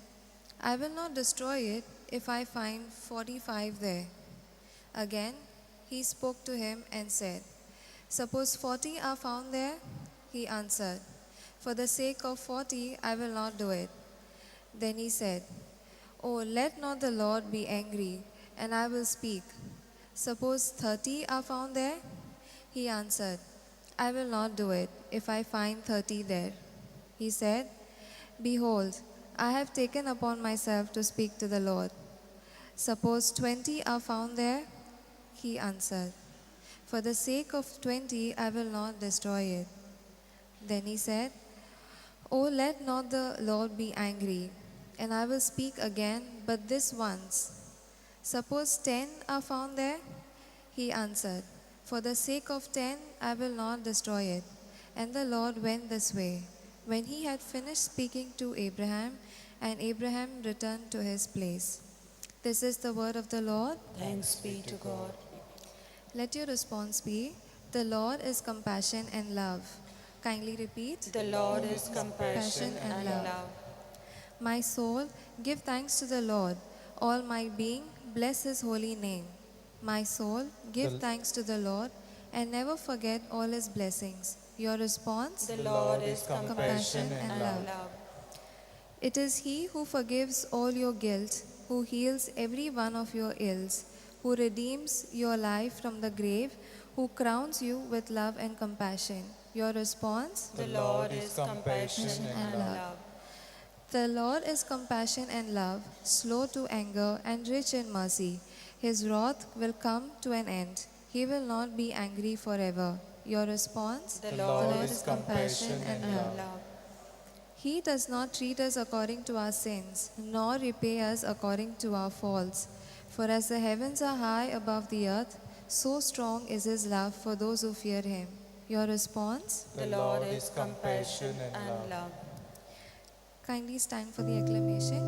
I will not destroy it if I find 45 there. Again, he spoke to him and said, Suppose 40 are found there? He answered, For the sake of 40, I will not do it. Then he said, Oh, let not the Lord be angry, and I will speak. Suppose 30 are found there? He answered, I will not do it if I find 30 there. He said, Behold, I have taken upon myself to speak to the Lord. Suppose 20 are found there? He answered, For the sake of 20, I will not destroy it. Then he said, Oh, let not the Lord be angry, and I will speak again, but this once. Suppose 10 are found there? He answered, For the sake of 10, I will not destroy it. And the Lord went this way, when he had finished speaking to Abraham, and Abraham returned to his place. This is the word of the Lord. Thanks be to God. Let your response be, The Lord is compassion and love. Kindly repeat. The Lord is compassion and love. My soul, give thanks to the Lord. All my being, bless his holy name. My soul, give thanks to the Lord, and never forget all his blessings. Your response? The Lord is compassion and love. It is he who forgives all your guilt, who heals every one of your ills, who redeems your life from the grave, who crowns you with love and compassion. Your response? The Lord is compassion and love. The Lord is compassion and love, slow to anger and rich in mercy. His wrath will come to an end. He will not be angry forever. Your response? The Lord is compassion and love. He does not treat us according to our sins, nor repay us according to our faults. For as the heavens are high above the earth, so strong is his love for those who fear him. Your response? The Lord is compassion and love. Kindly stand for the acclamation.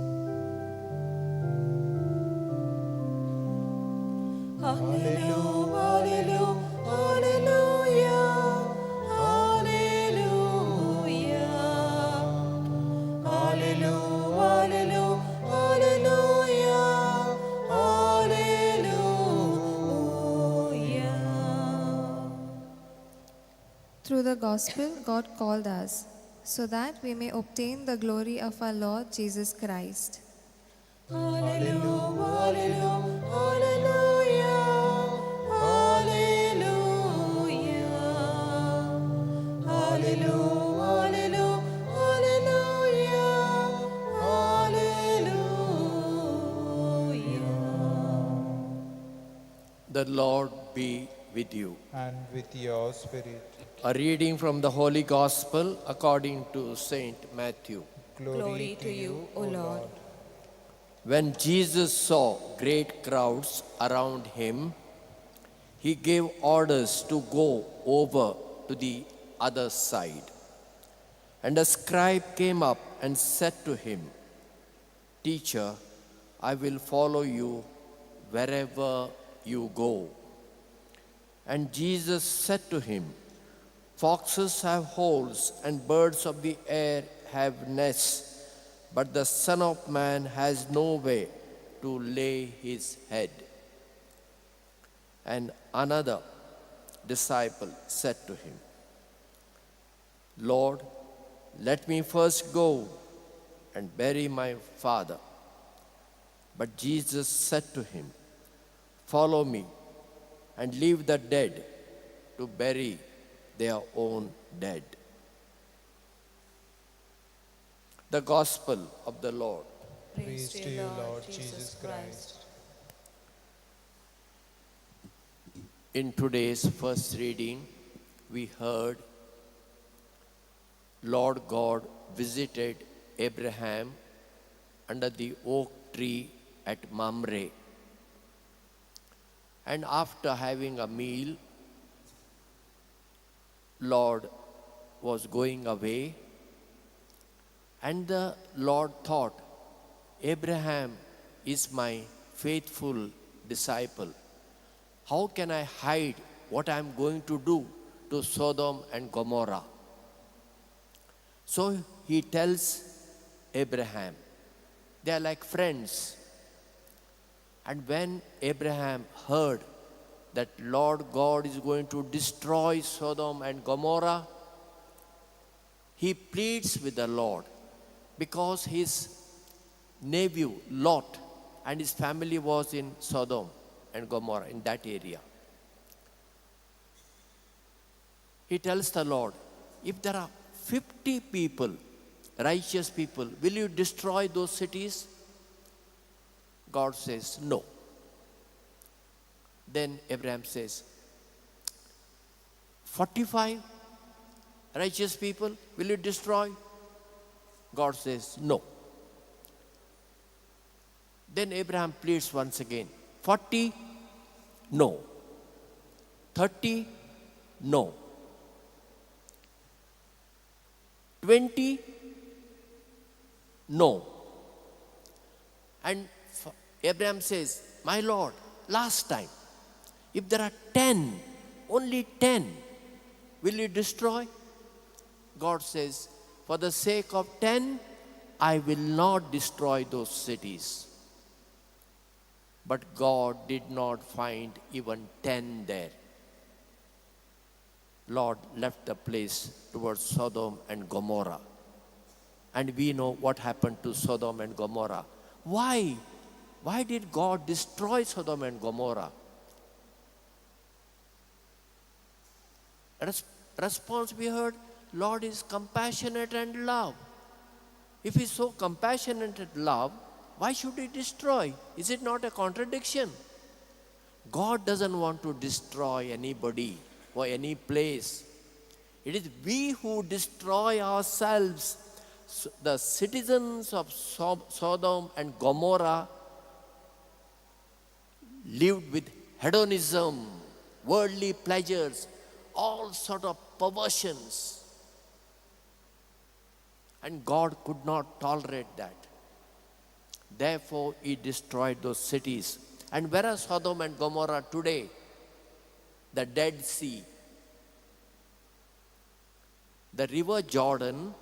Hallelujah, hallelujah, hallelujah, hallelujah, hallelujah, hallelujah. Through the gospel, God called us, so that we may obtain the glory of our Lord Jesus Christ. Hallelujah, hallelujah, hallelujah, hallelujah, hallelujah. The Lord be with you. And with your spirit. A reading from the Holy Gospel according to Saint Matthew. Glory to you, O Lord. When Jesus saw great crowds around him, he gave orders to go over to the other side. And a scribe came up and said to him, Teacher, I will follow you wherever you go. And Jesus said to him, Foxes have holes and birds of the air have nests, but the Son of Man has nowhere to lay his head. And another disciple said to him, Lord, let me first go and bury my father. But Jesus said to him, follow me and leave the dead to bury their own dead. The Gospel of the Lord. Praise to you, Lord Jesus Christ. In today's first reading, we heard Lord God visited Abraham under the oak tree at Mamre. And after having a meal, Lord was going away, and the Lord thought, Abraham is my faithful disciple. How can I hide what I am going to do to Sodom and Gomorrah? So he tells Abraham, they are like friends. And when Abraham heard that Lord God is going to destroy Sodom and Gomorrah, he pleads with the Lord because his nephew Lot and his family was in Sodom and Gomorrah, in that area. He tells the Lord, if there are 50 people, righteous people, will you destroy those cities? God says, no. Then Abraham says, 45 righteous people, will you destroy? God says, no. Then Abraham pleads once again, 40, no. 30, no. 20, no. And Abraham says, my Lord, last time, if there are 10, only 10, will you destroy? God says, for the sake of 10, I will not destroy those cities. But God did not find even 10 there. Lord left the place towards Sodom and Gomorrah. And we know what happened to Sodom and Gomorrah. Why? Why did God destroy Sodom and Gomorrah? Response we heard, Lord is compassionate and love. If He's so compassionate and love, why should He destroy? Is it not a contradiction? God doesn't want to destroy anybody or any place. It is we who destroy ourselves. The citizens of Sodom and Gomorrah lived with hedonism, worldly pleasures, all sort of perversions. And God could not tolerate that. Therefore, He destroyed those cities. And where are Sodom and Gomorrah today? The Dead Sea. The river Jordan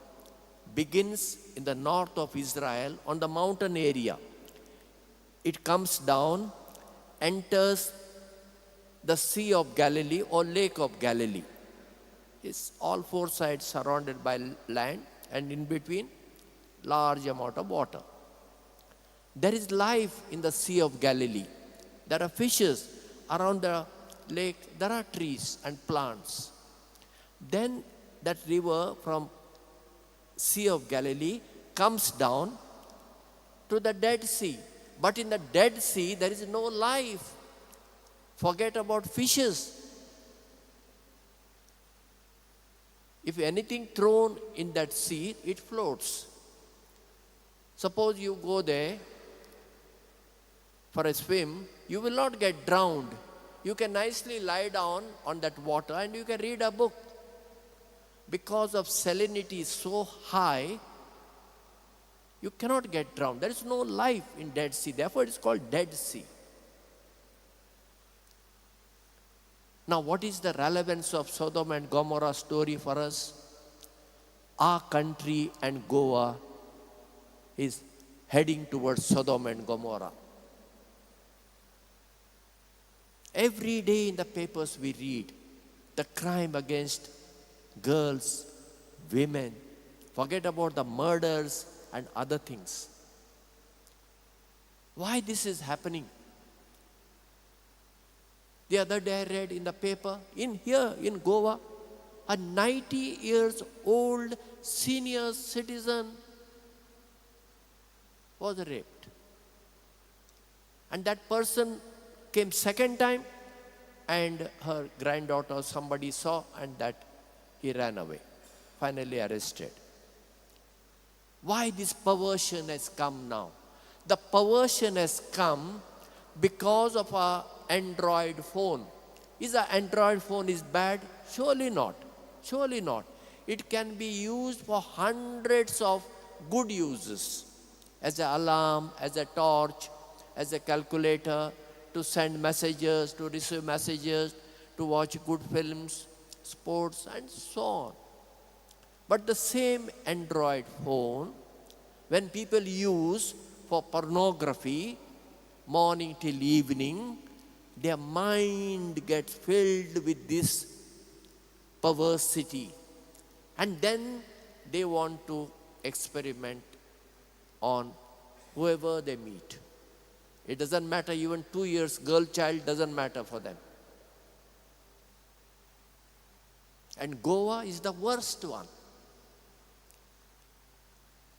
begins in the north of Israel on the mountain area. It comes down, enters the Sea of Galilee or Lake of Galilee. It's all four sides surrounded by land, and in between, large amount of water. There is life in the Sea of Galilee. There are fishes around the lake. There are trees and plants. Then that river from Sea of Galilee comes down to the Dead Sea. But in the Dead Sea, there is no life. Forget about fishes. If anything thrown in that sea, it floats. Suppose you go there for a swim, you will not get drowned. You can nicely lie down on that water and you can read a book. Because of salinity so high, you cannot get drowned. There is no life in Dead Sea. Therefore, it is called Dead Sea. Now, what is the relevance of Sodom and Gomorrah story for us? Our country and Goa is heading towards Sodom and Gomorrah. Every day in the papers we read the crime against girls, women. Forget about the murders and other things. Why this is happening? The other day I read in the paper, here in Goa, a 90 years old senior citizen was raped. And that person came second time, and her granddaughter, somebody saw, and that he ran away, finally arrested. Why this perversion has come now? The perversion has come because of our Android phone. Is an Android phone is bad? Surely not. Surely not. It can be used for hundreds of good uses. As an alarm, as a torch, as a calculator, to send messages, to receive messages, to watch good films, sports, and so on. But the same Android phone, when people use for pornography, morning till evening, their mind gets filled with this perversity. And then they want to experiment on whoever they meet. It doesn't matter, even 2 years, girl child doesn't matter for them. And Goa is the worst one.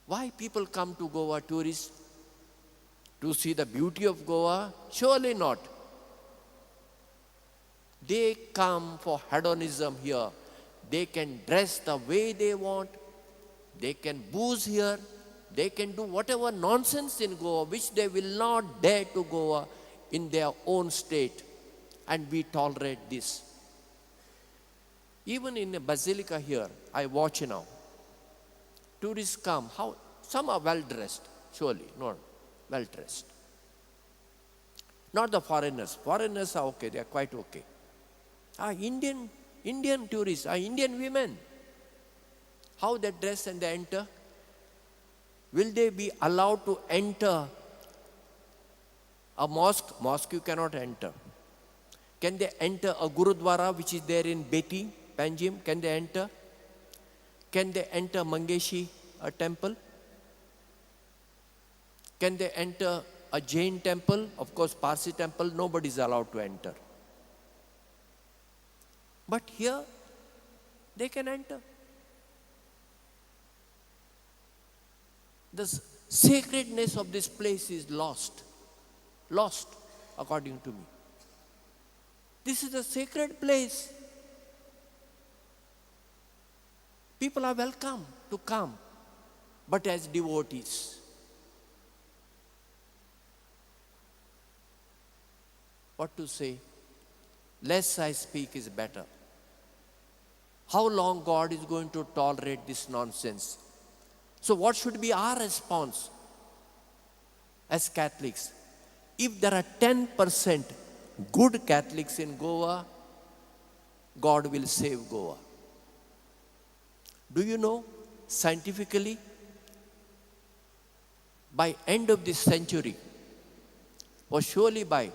Why people come to Goa, tourists? To see the beauty of Goa? Surely not. They come for hedonism here. They can dress the way they want. They can booze here. They can do whatever nonsense in Goa, which they will not dare to Goa in their own state. And we tolerate this. Even in a basilica here, I watch now. Tourists come. Some are well dressed, surely, not well dressed. Not the foreigners. Foreigners are okay, they are quite okay. Indian tourists, Indian women. How they dress and they enter? Will they be allowed to enter a mosque? Mosque you cannot enter. Can they enter a Gurudwara which is there in Beti, Panjim? Can they enter? Can they enter Mangeshi, a temple? Can they enter a Jain temple? Of course, Parsi temple, nobody is allowed to enter. But here, they can enter. The sacredness of this place is lost. Lost, according to me. This is a sacred place. People are welcome to come, but as devotees. What to say? Less I speak is better. How long God is going to tolerate this nonsense? So what should be our response as Catholics? If there are 10% good Catholics in Goa, God will save Goa. Do you know, scientifically, by end of this century, or surely by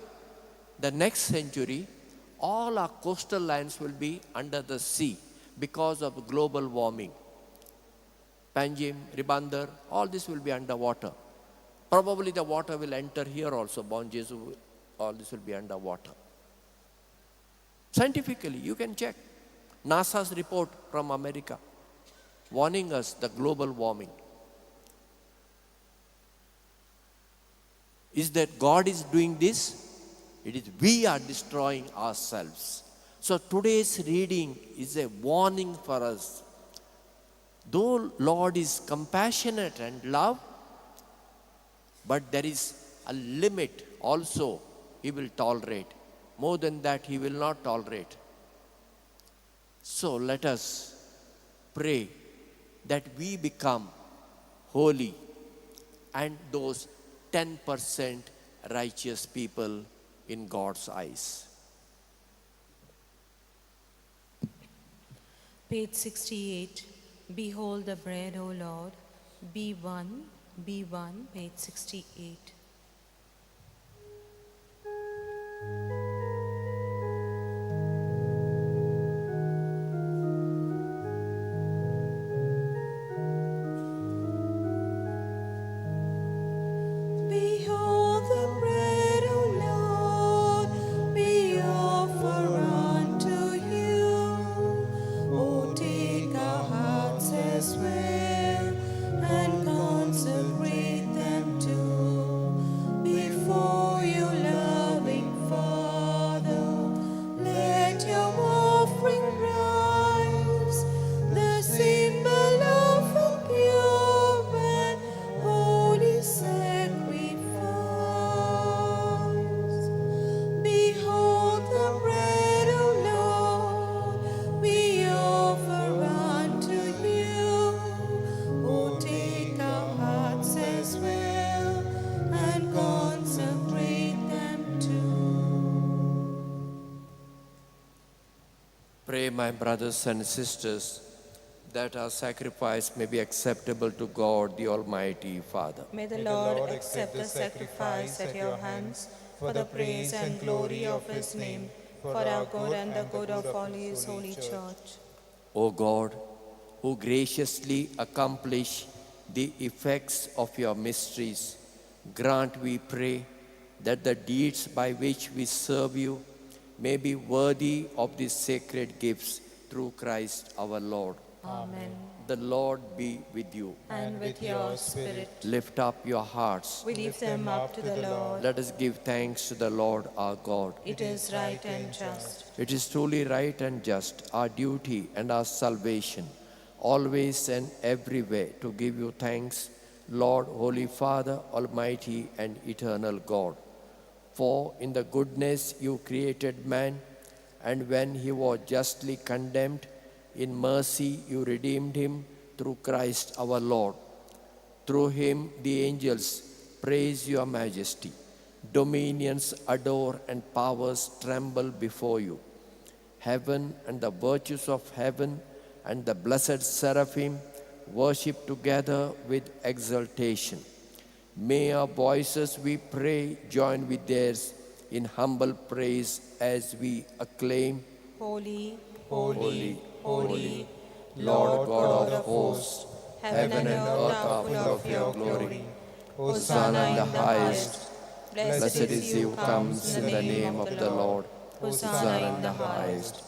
the next century, all our coastal lands will be under the sea because of global warming. Panjim, Ribandar, all this will be underwater. Probably the water will enter here also, Bon Jesu, all this will be underwater. Scientifically, you can check. NASA's report from America warning us the global warming. Is that God is doing this? It is we are destroying ourselves. So today's reading is a warning for us. Though Lord is compassionate and love, but there is a limit also He will tolerate. More than that, He will not tolerate. So let us pray that we become holy and those 10% righteous people in God's eyes. Page 68. Behold the bread, O Lord, be one, B1, page 68. Behold the bread, O Lord, we offer unto you. O take our hearts as well, and consecrate them too. Before you, loving Father, let your offering rise, the symbol of a pure and holy sacrifice. Behold the bread, O Lord, we offer unto you. O take our hearts as well, and consecrate them too. Pray, my brothers and sisters, that our sacrifice may be acceptable to God, the Almighty Father. May the Lord accept the sacrifice at your hands for the praise and glory of his name, for our good and the good of all his holy church. O God, who graciously accomplish the effects of your mysteries, grant, we pray, that the deeds by which we serve you may be worthy of these sacred gifts through Christ our Lord. Amen. The Lord be with you. And with your spirit, Lift up your hearts. we lift them up to the Lord. Let us give thanks to the Lord our God. It is right and just. It is truly right and just, our duty and our salvation, always and everywhere to give you thanks, Lord, Holy Father, Almighty and eternal God. For in the goodness you created man, and when he was justly condemned, in mercy you redeemed him through Christ our Lord. Through him the angels praise your majesty. Dominions adore and powers tremble before you. Heaven and the virtues of heaven and the blessed seraphim worship together with exultation. May our voices, we pray, join with theirs in humble praise as we acclaim, Holy, Holy, holy, Lord God of hosts, heaven and earth are full of your glory. Hosanna in the highest. blessed is he who comes in the name of the Lord. Hosanna in the highest.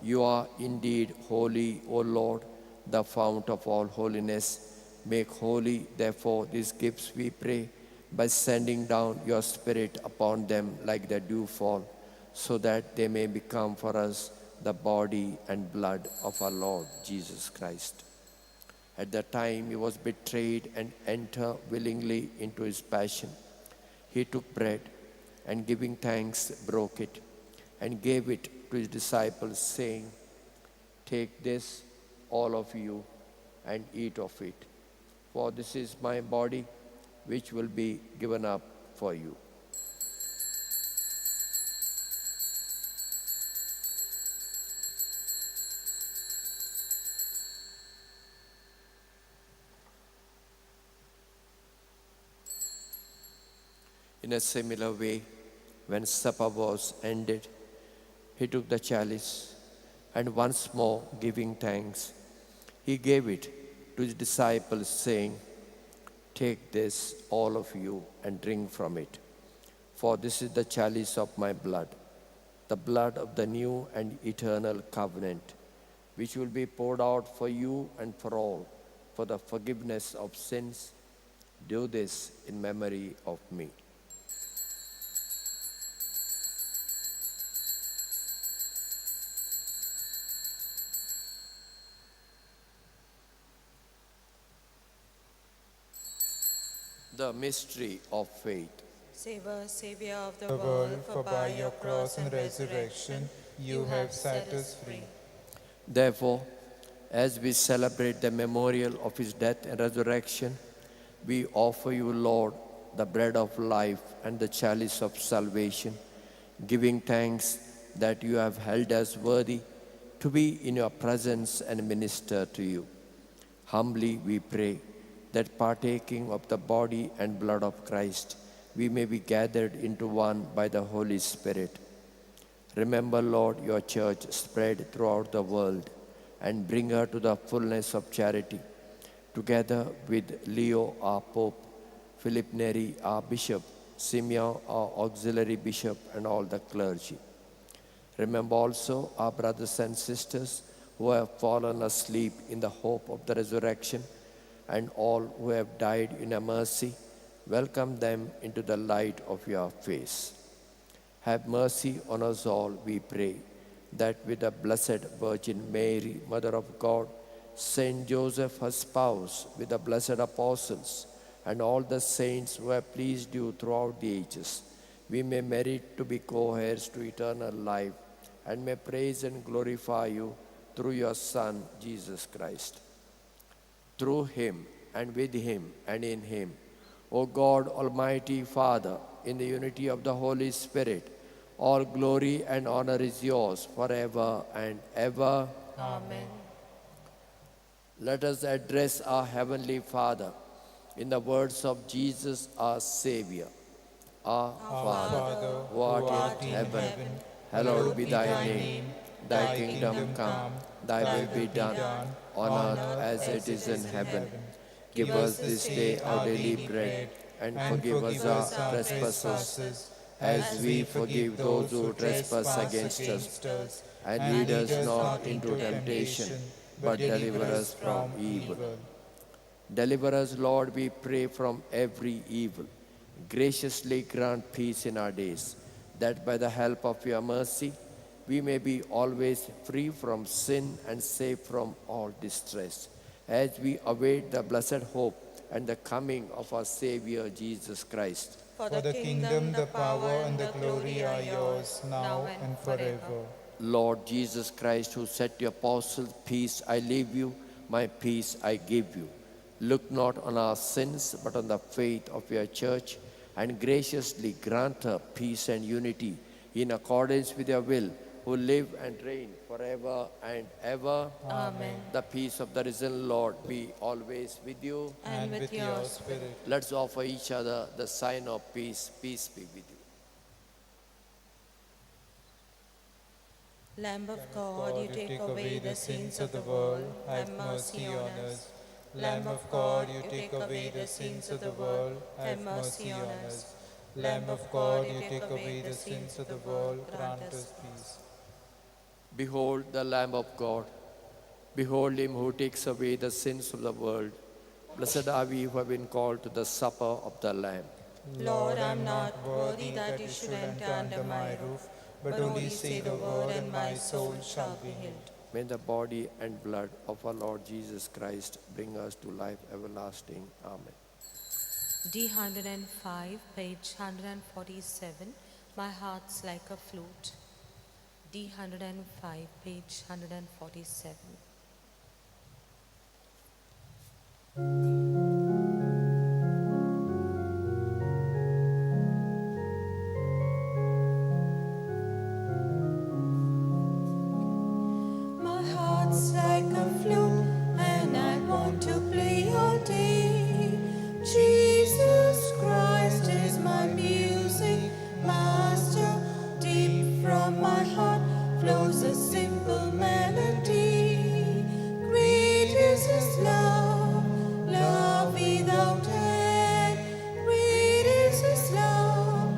You are indeed holy, O Lord, the fount of all holiness. Make holy, therefore, these gifts, we pray, by sending down your Spirit upon them like the dewfall, so that they may become for us the body and blood of our Lord Jesus Christ. At the time he was betrayed and entered willingly into his passion, he took bread and giving thanks broke it and gave it to his disciples, saying, "Take this, all of you, and eat of it. For this is my body, which will be given up for you." In a similar way, when supper was ended, he took the chalice, and once more giving thanks, he gave it to his disciples, saying, "Take this, all of you, and drink from it. For this is the chalice of my blood, the blood of the new and eternal covenant, which will be poured out for you and for all, for the forgiveness of sins. Do this in memory of me." The mystery of faith. Save us, Savior of the The world, world, for by your cross and resurrection you have set us free. Therefore, as we celebrate the memorial of his death and resurrection, we offer you, Lord, the bread of life and the chalice of salvation, giving thanks that you have held us worthy to be in your presence and minister to you. Humbly we pray that partaking of the body and blood of Christ, we may be gathered into one by the Holy Spirit. Remember, Lord, your church spread throughout the world and bring her to the fullness of charity, together with Leo, our Pope, Philip Neri, our Bishop, Simeon, our auxiliary bishop, and all the clergy. Remember also our brothers and sisters who have fallen asleep in the hope of the resurrection, and all who have died in a mercy. Welcome them into the light of your face. Have mercy on us all, we pray, that with the Blessed Virgin Mary, Mother of God, Saint Joseph, her spouse, with the blessed apostles, and all the saints who have pleased you throughout the ages, we may merit to be co-heirs to eternal life, and may praise and glorify you through your Son, Jesus Christ. Through him, and with him, and in him, O God, Almighty Father, in the unity of the Holy Spirit, all glory and honor is yours forever and ever. Amen. Let us address our Heavenly Father in the words of Jesus, our Savior. Our Father, who art in heaven, hallowed be thy name. Thy kingdom come, thy will be done, on earth as it is in heaven. Give us this day our daily bread, and forgive us our trespasses, as we forgive those who trespass against us. And lead us not into temptation, but deliver us from evil. Deliver us, Lord, we pray, from every evil. Graciously grant peace in our days, that by the help of your mercy, we may be always free from sin and safe from all distress, as we await the blessed hope and the coming of our Savior Jesus Christ. For For the kingdom, the power, and the glory are yours, now and forever. Lord Jesus Christ, who said to your apostles, peace I leave you, my peace I give you. Look not on our sins, but on the faith of your church, and graciously grant her peace and unity in accordance with your will, who live and reign forever and ever. Amen. The peace of the risen Lord be always with you. And with your spirit. Let's offer each other the sign of peace. Peace be with you. Lamb of God, you take away the sins of the world, have mercy on us. Lamb of God, you take away the sins of the world, have mercy on us. Lamb of God, you take away the sins of the world, grant us peace. Behold the Lamb of God. Behold him who takes away the sins of the world. Blessed are we who have been called to the supper of the Lamb. Lord, I am not worthy that you should enter under my roof, but only say the word and my soul shall be healed. May the body and blood of our Lord Jesus Christ bring us to life everlasting. Amen. D105, page 147, My Heart's Like a Flute. D105, page 147. My heart's like a flute, and I want to play all day. Jesus Christ is my music master. Deep from my heart flows a simple melody. Great is His love, love without end. Great is His love,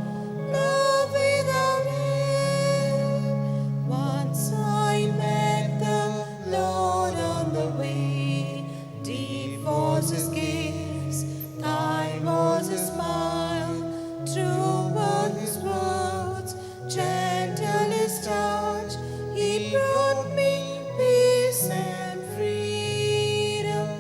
love without end. Once I met the Lord on the way. Deep was His gaze, kind was His smile. True were His words, gentle His touch. He brought me peace and freedom.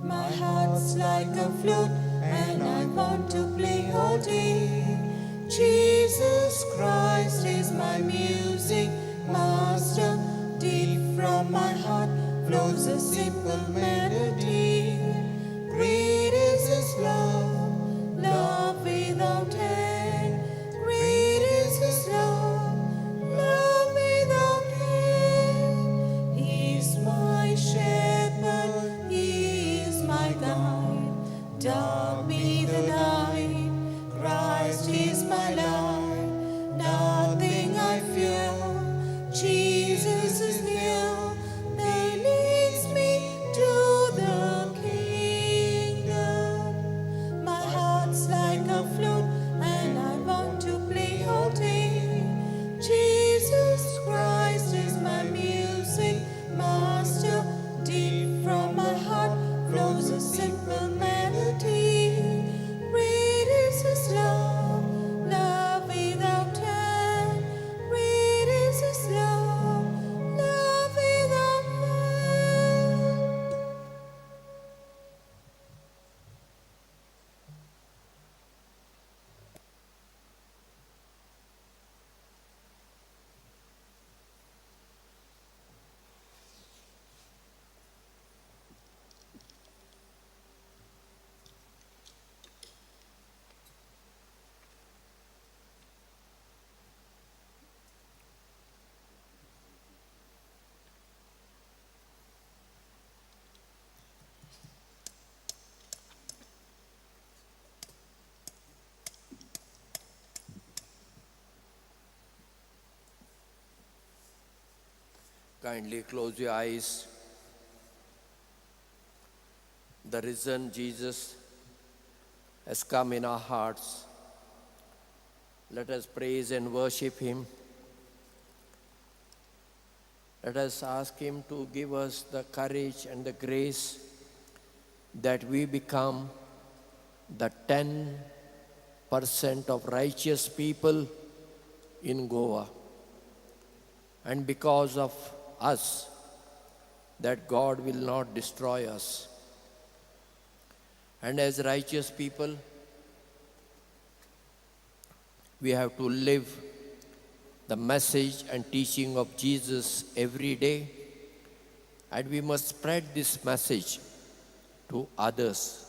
My heart's like a flute, and I want to play all day. Jesus Christ is my music master. Deep from my heart flows a simple melody. Great is His love, love without end. Great is Kindly close your eyes. The risen Jesus has come in our hearts. Let us praise and worship him. Let us ask him to give us the courage and the grace that we become the 10% of righteous people in Goa. And because of us, that God will not destroy us. And as righteous people, we have to live the message and teaching of Jesus every day, and we must spread this message to others,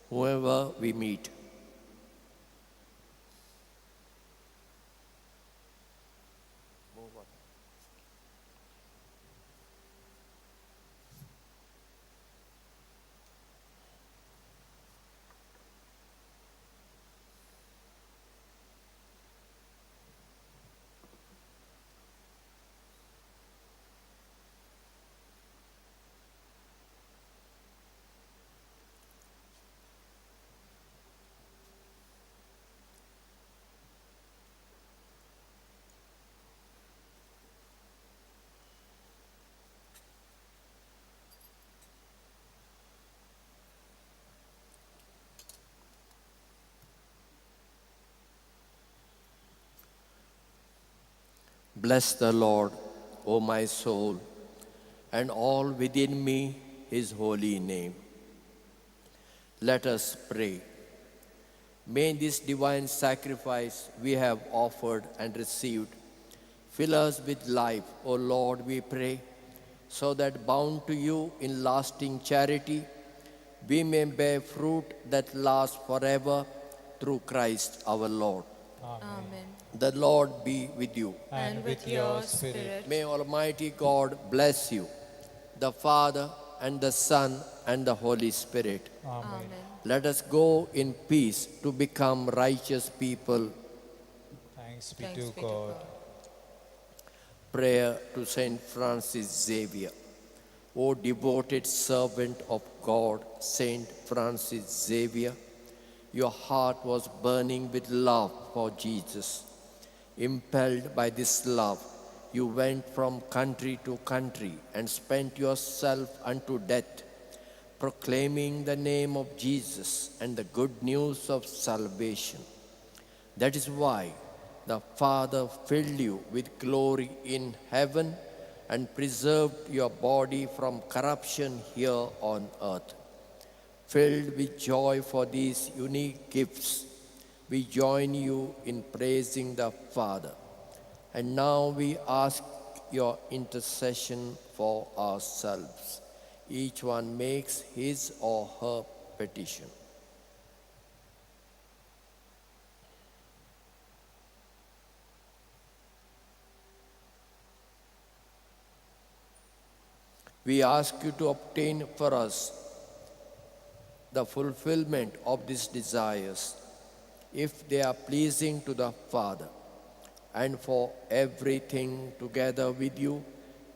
whoever we meet. Bless the Lord, O my soul, and all within me his holy name. Let us pray. May this divine sacrifice we have offered and received fill us with life, O Lord, we pray, so that bound to you in lasting charity, we may bear fruit that lasts forever through Christ our Lord. Amen. The Lord be with you. And with your spirit. May Almighty God bless you, the Father and the Son and the Holy Spirit. Amen. Let us go in peace to become righteous people. Thanks be to God. Prayer to Saint Francis Xavier. O devoted servant of God, Saint Francis Xavier, your heart was burning with love for Jesus. Impelled by this love, you went from country to country and spent yourself unto death, proclaiming the name of Jesus and the good news of salvation. That is why the Father filled you with glory in heaven and preserved your body from corruption here on earth. Filled with joy for these unique gifts, we join you in praising the Father. And now we ask your intercession for ourselves. Each one makes his or her petition. We ask you to obtain for us the fulfillment of these desires, if they are pleasing to the Father. And for everything together with you,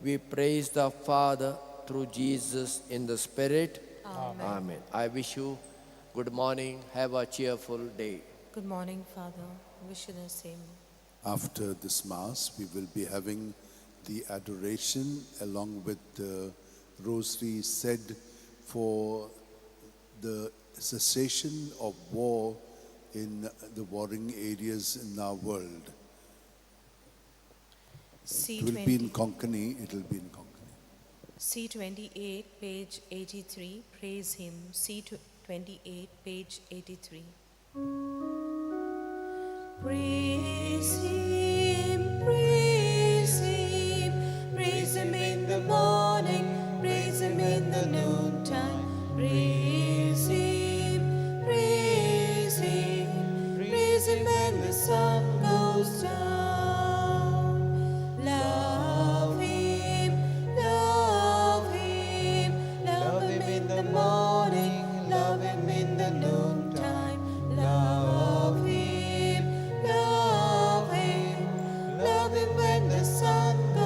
we praise the Father through Jesus in the Spirit. Amen. Amen. I wish you good morning. Have a cheerful day. Good morning, Father. Wish you the same. After this Mass, we will be having the adoration along with the rosary said for the cessation of war in the warring areas in our world. It will be in Konkani. It will be in Konkani. C28, page 83. Praise him. C28, page 83. Praise him, praise him, praise him in the morning, praise him in the noontime, praise him, praise him, praise him when the sun goes down. Love him, love him, love him in the morning, love him in the noontime, love him, love him, love him when the sun goes down.